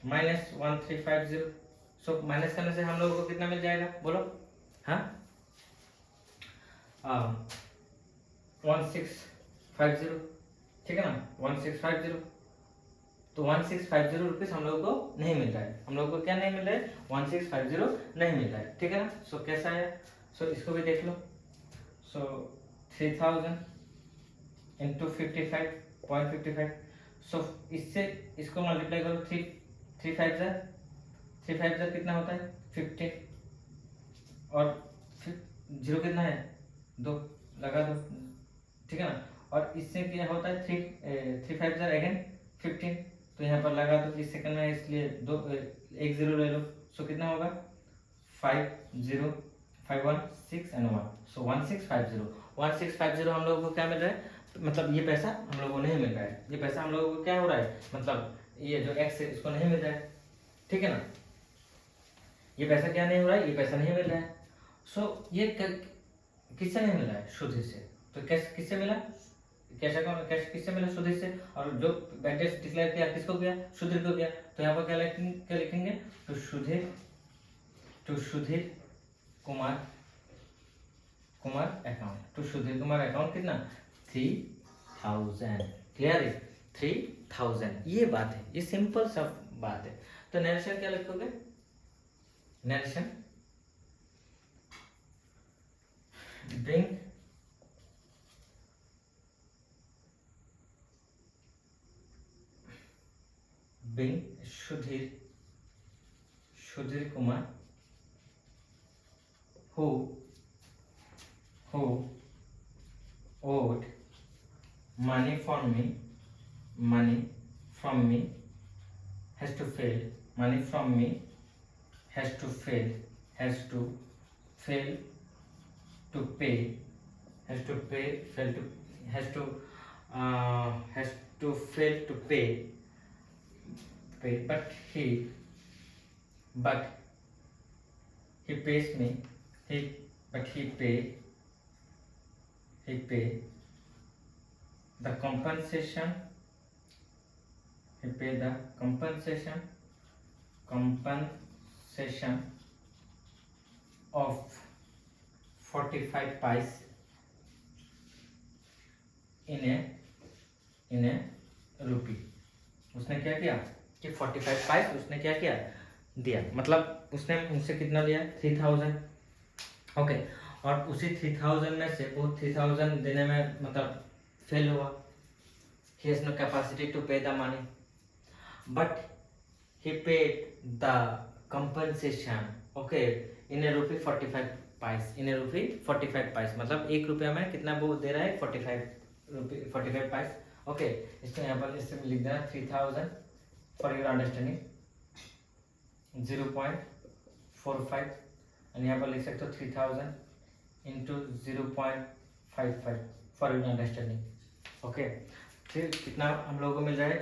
माइनस 1350, सो माइनस करने से हम लोगों को कितना मिल जाएगा, बोलो, हाँ 1650, ठीक है ना, 1650, तो 1650 रुपीज हम लोगों को नहीं मिल रहा है, हम लोगों को क्या नहीं मिल रहा है, 1650 नहीं मिल रहा है, ठीक है ना। सो कैसा है, सो इसको भी देख लो, सो 3000 इंटू 55.55, सो इससे इसको मल्टीप्लाई करो, 3 5 कितना होता है 15, और 0 कितना है 2, लगा दो, ठीक है ना, और इससे क्या होता है 3 5 अगेन 15, तो यहाँ पर लगा दो, इस सेकंड में इसलिए 1 0 ले लो, सो कितना होगा 5 0 5 1 6 एंड 1, सो 1650 हम लोगों को क्या मिल रहा है, मतलब ये पैसा हम लोगों को नहीं मिल रहा है, ये पैसा हम लोगों को क्या हो रहा है, मतलब ये जो एक्स है इसको नहीं मिल रहा है, ठीक है ना, ये पैसा क्या नहीं हो रहा है, ये पैसा नहीं मिल रहा है। सो ये किससे नहीं मिल रहा है, सुधीर से, तो कैश किससे मिला, कैश किससे मिला, सुधीर से, और जो बैड डेट्स डिक्लेयर किया किसको किया, सुधीर को किया, तो यहाँ पर क्या लिखेंगे, तो सुधीर कुमार अकाउंट, तो सुधीर कुमार अकाउंट कितना 3000, क्लियर है 3000, ये बात है, ये सिंपल सा बात है। तो नरेशन क्या लिखोगे, narration bring Sudhir Kumar who owed money from me has to fail to pay has to fail to pay, but he pays me, he pay the compensation compensation of 45 pice in a rupee। उसने क्या किया कि 45 price उसने क्या किया दिया, मतलब उसने उनसे कितना लिया 3000। ओके, और उसी 3000 में से वो 3000 देने में मतलब फेल हुआ। he has no capacity to pay the money but he paid the compensation okay in a rupee 45 pice in a rupee 45 pice, मतलब 1 रुपया में कितना वो दे रहा है 45 रुपये 45 पाइस। ओके, इसको यहाँ पर इससे लिख देना 3000 फॉर योर अंडरस्टैंडिंग 0.45 और यहाँ पर लिख सकते हो 3000 into 0.55 for your understanding. Okay, फिर कितना हम लोगों को मिल रहा है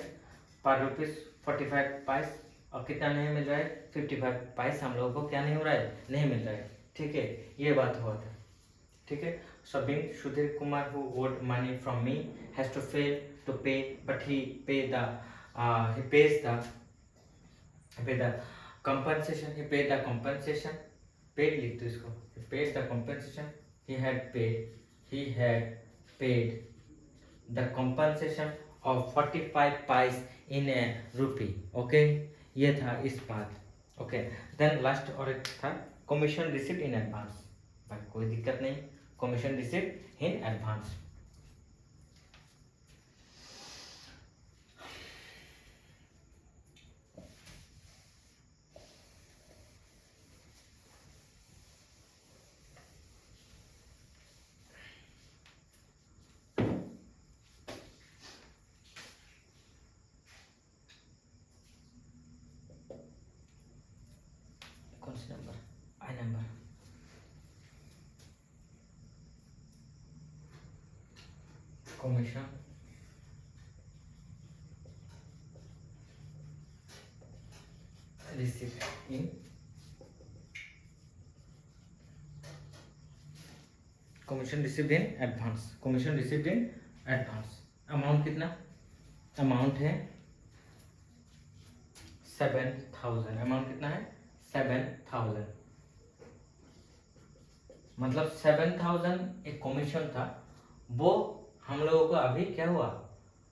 पर रुपीज 45 पाइस और कितना नहीं मिल रहा है 55 पाइस हम लोगों को क्या नहीं हो रहा है नहीं मिल रहा है। ठीक है, ये बात हुआ था। ठीक है, so being Sudhir Kumar who owed money from me has to fail to pay but he pays the compensation, he paid the compensation, paid लिख दो इसको, he paid the compensation, he had paid the compensation of 45 pice in a rupee। Okay, ये था इस बात। Okay, then last और एक था कमीशन रिसीव्ड इन एडवांस। भाई कोई दिक्कत नहीं, कमीशन रिसीव्ड इन एडवांस। कौन सी number? I number. Commission received in commission received in advance, commission received in advance. Amount कितना? अमाउंट है 7000। अमाउंट कितना है 7000, मतलब 7000 एक कमीशन था, वो हम लोगों को अभी क्या हुआ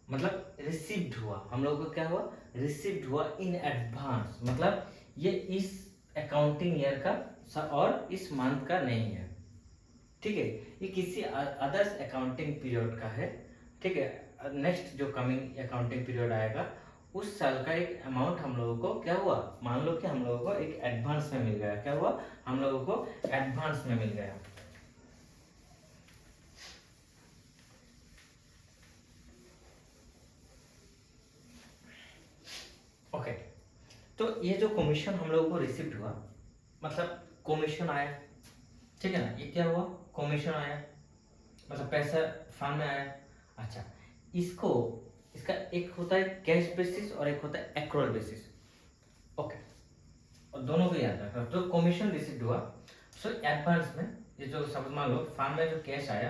मतलब रिसीव्ड हुआ। हम लोगों को क्या हुआ रिसीव्ड हुआ इन एडवांस, मतलब ये इस अकाउंटिंग ईयर का और इस मंथ का नहीं है। ठीक है, ये किसी अदर्स अकाउंटिंग पीरियड का है। ठीक है, नेक्स्ट जो कमिंग अकाउंटिंग पीरियड आएगा उस साल का एक अमाउंट हम लोगों को क्या हुआ, मान लो कि हम लोगों को एक एडवांस में मिल गया। क्या हुआ, हम लोगों को एडवांस में मिल गया। ओके, तो ये जो कमीशन हम लोगों को रिसीव्ड हुआ, मतलब कमीशन आया। ठीक है ना, ये क्या हुआ कमीशन आया, मतलब पैसा फंड में आया। अच्छा, इसको इसका एक होता है कैश बेसिस और एक होता है एक्रूअल बेसिस। ओके, और दोनों को याद रखना। तो कमीशन रिसीव्ड हुआ, सो एडवांस में ये जो सब मान लो फंड में जो कैश आया,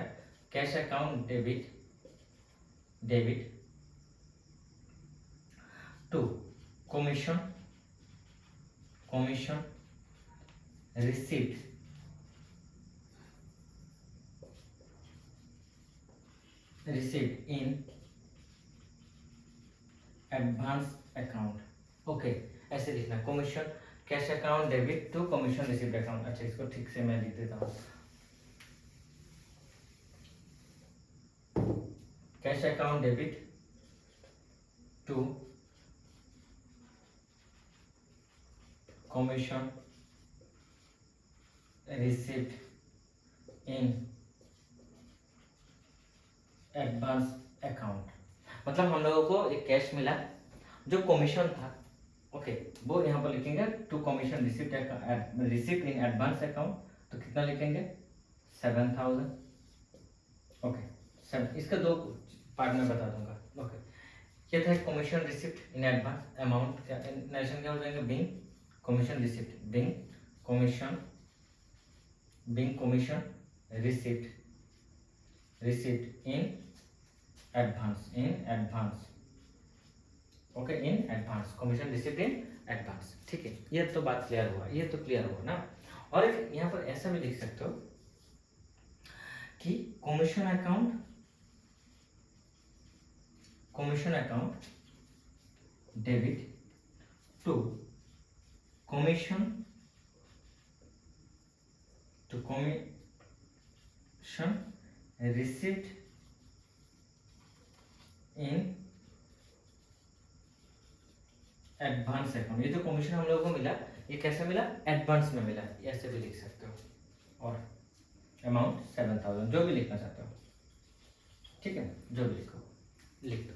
cash account debit to commission received in advance account. Okay, ऐसे लिखना commission cash account debit to commission received account. अच्छा, इसको ठीक से मैं लिख देता हूँ, cash account debit to commission received in advance account, मतलब हम लोगों को एक कैश मिला जो कमीशन था। ओके, वो यहाँ पर लिखेंगे to commission received in advance account, तो कितना लिखेंगे 7000। ओके, इसका दो पार्ट में बता दूंगा। ओके, ये था commission received in advance amount, narration क्या हो जाएंगे being commission received, being commission received in advance okay, in advance, commission received in advance. ठीक है, ये तो बात क्लियर हुआ, ये तो क्लियर हुआ ना। और एक यहाँ पर ऐसा भी लिख सकते हो कि commission account, commission account debit to commission, to commission received in advance account. ये जो कमीशन हम लोगों को मिला, ये कैसे मिला, एडवांस में मिला, ऐसे भी लिख सकते हो। और अमाउंट 7000, जो भी लिखना चाहते हो, ठीक है, जो भी लिखो लिख दो।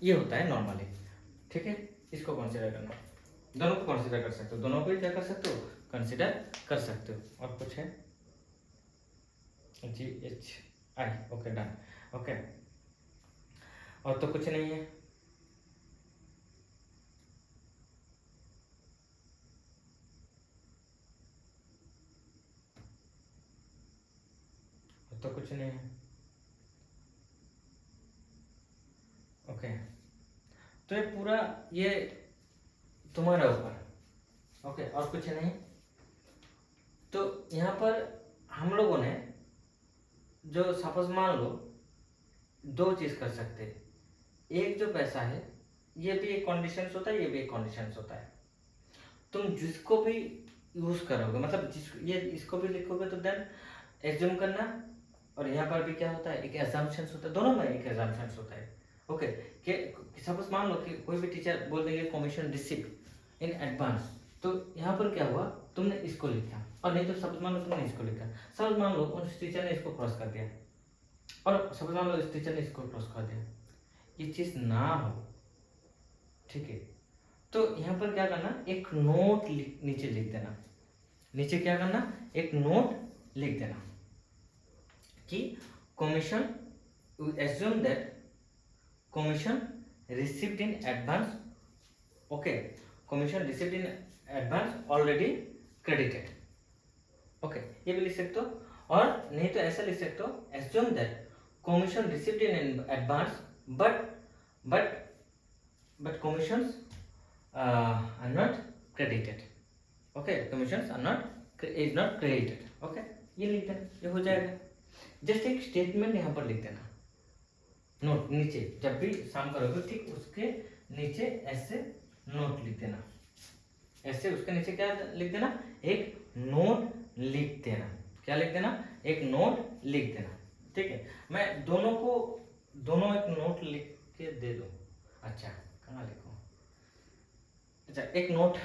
ये होता है नॉर्मली। ठीक है, इसको कंसीडर करना, दोनों को कंसीडर कर सकते हो, दोनों को ही क्या कर सकते हो, कंसीडर कर सकते हो। और कुछ है, GHI, ओके डन, ओके। और तो कुछ नहीं है। तो कुछ नहीं है, ओके। तो ये पूरा ये तुम्हारा ऊपर, ओके, और कुछ नहीं। तो यहाँ पर हम लोगों ने जो सपोज मान लो दो चीज कर सकते हैं। एक जो पैसा है, ये भी एक कंडीशंस होता है, ये भी एक कंडीशंस होता है। तुम जिसको भी यूज करोगे, मतलब जिस ये इसको भी लिखोगे तो देन एज्यूम करना, और यहाँ पर भी क्या होता है, एक एजम्पशंस होता है, दोनों में एक एजम्पशंस होता है। ओके, कि सपोज मान लो कि कोई भी टीचर बोल देंगे कमीशन रिसीव्ड इन एडवांस, तो यहाँ पर क्या हुआ, तुमने इसको लिखा, और नहीं तो सपोज मान लो तुमने इसको लिखा, सपोज मान लो उस टीचर ने इसको क्रॉस कर दिया, और सपोज मान लो इस टीचर ने इसको क्रॉस कर दिया, ये चीज ना हो। ठीक है, तो यहाँ पर क्या करना, एक नोट नीचे लिख देना, नीचे क्या करना, एक नोट लिख देना कि commission, assume that commission received in advance, okay, commission received in advance already credited, okay, ये भी लिख सकते हो। और नहीं तो ऐसा लिख सकते हो, assume that commission received in advance but commissions are not credited, okay, commissions are not is not credited, okay, ये लिख देना, ये हो जाएगा। जस्ट एक स्टेटमेंट यहाँ पर लिख देना, नोट नीचे, जब भी शाम करोगे ठीक उसके नीचे ऐसे नोट लिख देना, ऐसे उसके नीचे क्या लिख देना, एक नोट लिख देना। क्या लिख देना, एक नोट लिख देना। ठीक है, मैं दोनों एक नोट लिख के दे दूं। अच्छा, कहाँ लिखूं, अच्छा एक नोट,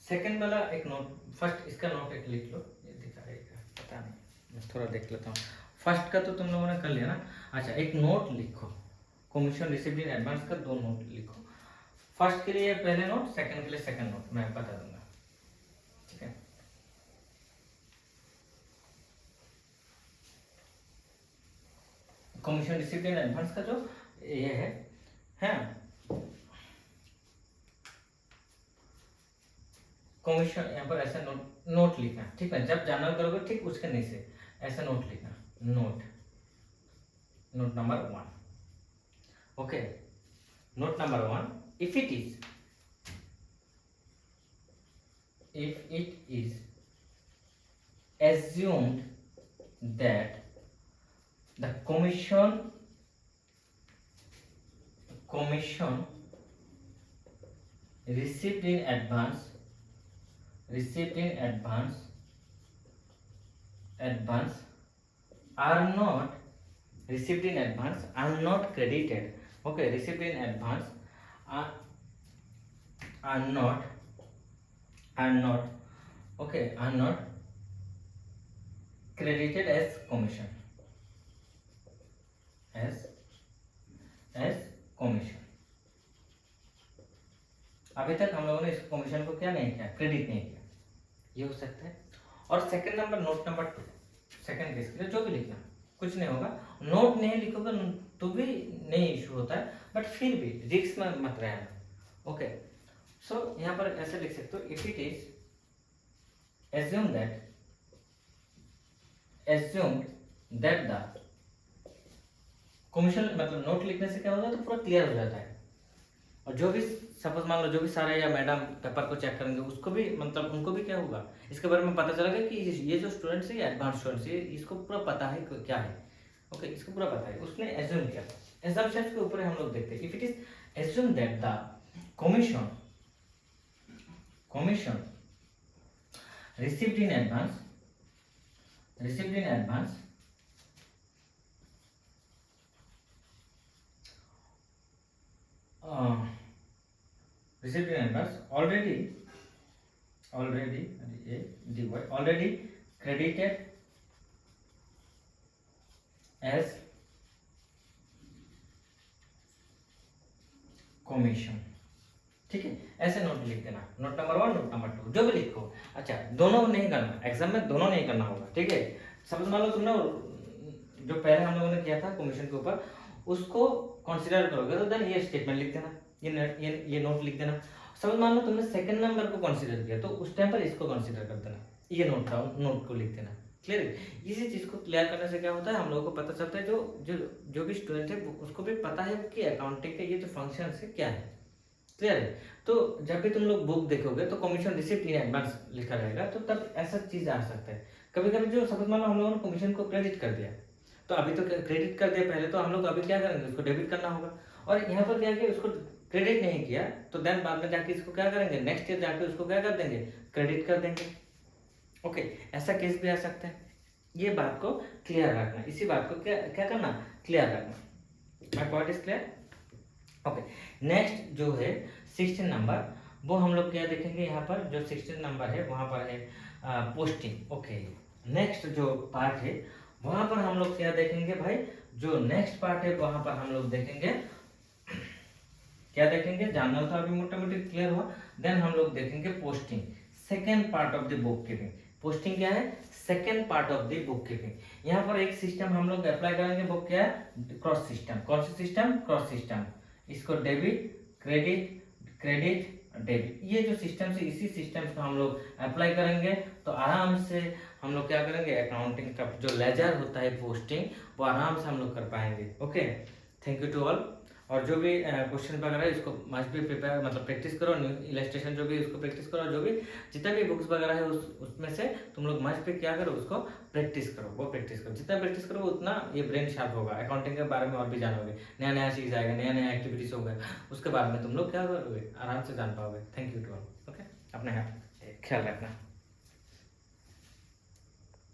सेकंड वाला एक नोट, फर्स्ट इसका नोट एक लिख लो, ये दिखाएगा पता नहीं, मैं थोड़ा देख लेता हूँ। फर्स्ट का तो तुम लोगों ने कर लिया ना। अच्छा, एक नोट लिखो, कमीशन रिसीव्ड इन एडवांस का दो नोट लिखो, फर्स्ट के लिए पहले नोट, सेकंड के लिए सेकंड नोट, मैं बता दूंगा। ठीक है, कमीशन रिसीव्ड इन एडवांस का जो ये है कमीशन, यहाँ पर ऐसा नोट लिखना। ठीक है, जब जानल करोगे ठीक उसके नीचे ऐसा नोट लिखना, note number 1, okay, note number 1, if it is assumed that the commission received in advance are not received in advance are not credited, okay, received in advance are not okay, are not credited as commission, as commission। अभी तक हम लोगों ने इस commission को क्या नहीं किया, क्रेडिट नहीं किया, ये हो सकता है। और second number, note number 2, second case के लिए जो भी लिखना कुछ नहीं होगा, नोट नहीं लिखोगे तो भी नहीं इशू होता है, बट फिर भी रिस्क में मत रहना। ओके, सो यहाँ पर ऐसे लिख सकते हो, if it is assumed that the commission मतलब नोट लिखने से क्या होता है, तो पूरा क्लियर हो जाता है। और जो भी सपोज मान लो जो भी सारे या मैडम पेपर को चेक करेंगे उसको भी मतलब उनको भी क्या होगा, इसके बारे में पता चलेगा कि ये जो स्टूडेंट्स है एडवांस स्टूडेंट्स है, इसको पूरा पता है क्या है। ओके, इसको पूरा पता है, उसने एज्यूम किया। एजम्पशंस के ऊपर हम लोग देखते हैं। If it is assume that the commission received in advance received in advance already credited as commission। ठीक है, ऐसे नोट लिख देना, नोट नंबर 1 नोट नंबर 2 जो भी लिखो। अच्छा, दोनों नहीं करना, एग्जाम में दोनों नहीं करना होगा। ठीक है, समझ मान लो तुमने जो पहले हम लोगों ने किया था कमीशन के ऊपर उसको कंसीडर करोगे तो देन ये स्टेटमेंट लिख देना, ये नोट लिख देना। समझ मान लो तुमने सेकंड नंबर को कंसीडर किया तो उस टाइम पर इसको कंसीडर कर देना, ये नोट को लिख देना। क्लियर है? इसी चीज को क्लियर करने से क्या होता है, हम लोगों को पता चलता है जो भी स्टूडेंट है उसको भी पता है कि अकाउंटिंग के ये जो फंक्शन है क्या है। क्लियर है? तो जब भी तुम लोग बुक देखोगे तो कमीशन रिसिप्ट इन एडवांस लिखा रहेगा, तो तब ऐसा चीज आ सकता है। कभी कभी जो सपोज मान लो हम लोगों ने कमीशन को क्रेडिट कर दिया, तो अभी तो क्रेडिट कर दिया पहले, तो हम लोग अभी क्या करेंगे, उसको डेबिट करना होगा। और यहाँ पर क्या किया, उसको क्रेडिट नहीं किया तो देन बाद में जाके इसको क्या करेंगे, नेक्स्ट ईयर जाके उसको क्या कर देंगे, क्रेडिट कर देंगे। ओके, ऐसा केस भी आ सकता है। ये बात को क्लियर रखना, इसी बात को क्या करना, क्लियर रखना। My point is clear? Okay, next जो है 16 नंबर, वो हम लोग क्या देखेंगे, यहाँ पर जो 16 नंबर है वहाँ पर है पोस्टिंग। ओके, नेक्स्ट जो पार्ट है वहाँ पर हम लोग क्या देखेंगे भाई, जो नेक्स्ट पार्ट है वहाँ पर हम लोग देखेंगे, क्या देखेंगे, जानना था अभी मोटा मोटी क्लियर हुआ। देन हम लोग देखेंगे posting, second part of the book keeping. Posting क्या है, second part of the book keeping. यहाँ पर एक सिस्टम हम लोग अप्लाई करेंगे, वो क्या है, क्रॉस सिस्टम। कौन सी सिस्टम, क्रॉस सिस्टम। इसको डेबिट क्रेडिट क्रेडिट डेबिट, ये जो सिस्टम से इसी सिस्टम को हम लोग अप्लाई करेंगे तो आराम से हम लोग क्या करेंगे, अकाउंटिंग का जो लेजर होता है पोस्टिंग, वो आराम से हम लोग कर पाएंगे। Okay, thank you to all. और जो भी क्वेश्चन वगैरह है इसको मस्ट भी प्रिपेयर मतलब प्रैक्टिस करो, इलस्ट्रेशन जो भी उसको प्रैक्टिस करो, जो भी जितना भी बुक्स वगैरह है उसमें से तुम लोग मस्ट पे क्या करो, उसको प्रैक्टिस करो, वो प्रैक्टिस करो। जितना प्रैक्टिस करो उतना ये ब्रेन शार्प होगा, अकाउंटिंग के बारे में और भी जानोगे, नया नया सीख जाएगा, नया नया एक्टिविटीज होगा, उसके बाद में तुम लोग क्या करोगे, आराम से जान पाओगे। Thank you to all. Okay, अपने ख्याल रखना।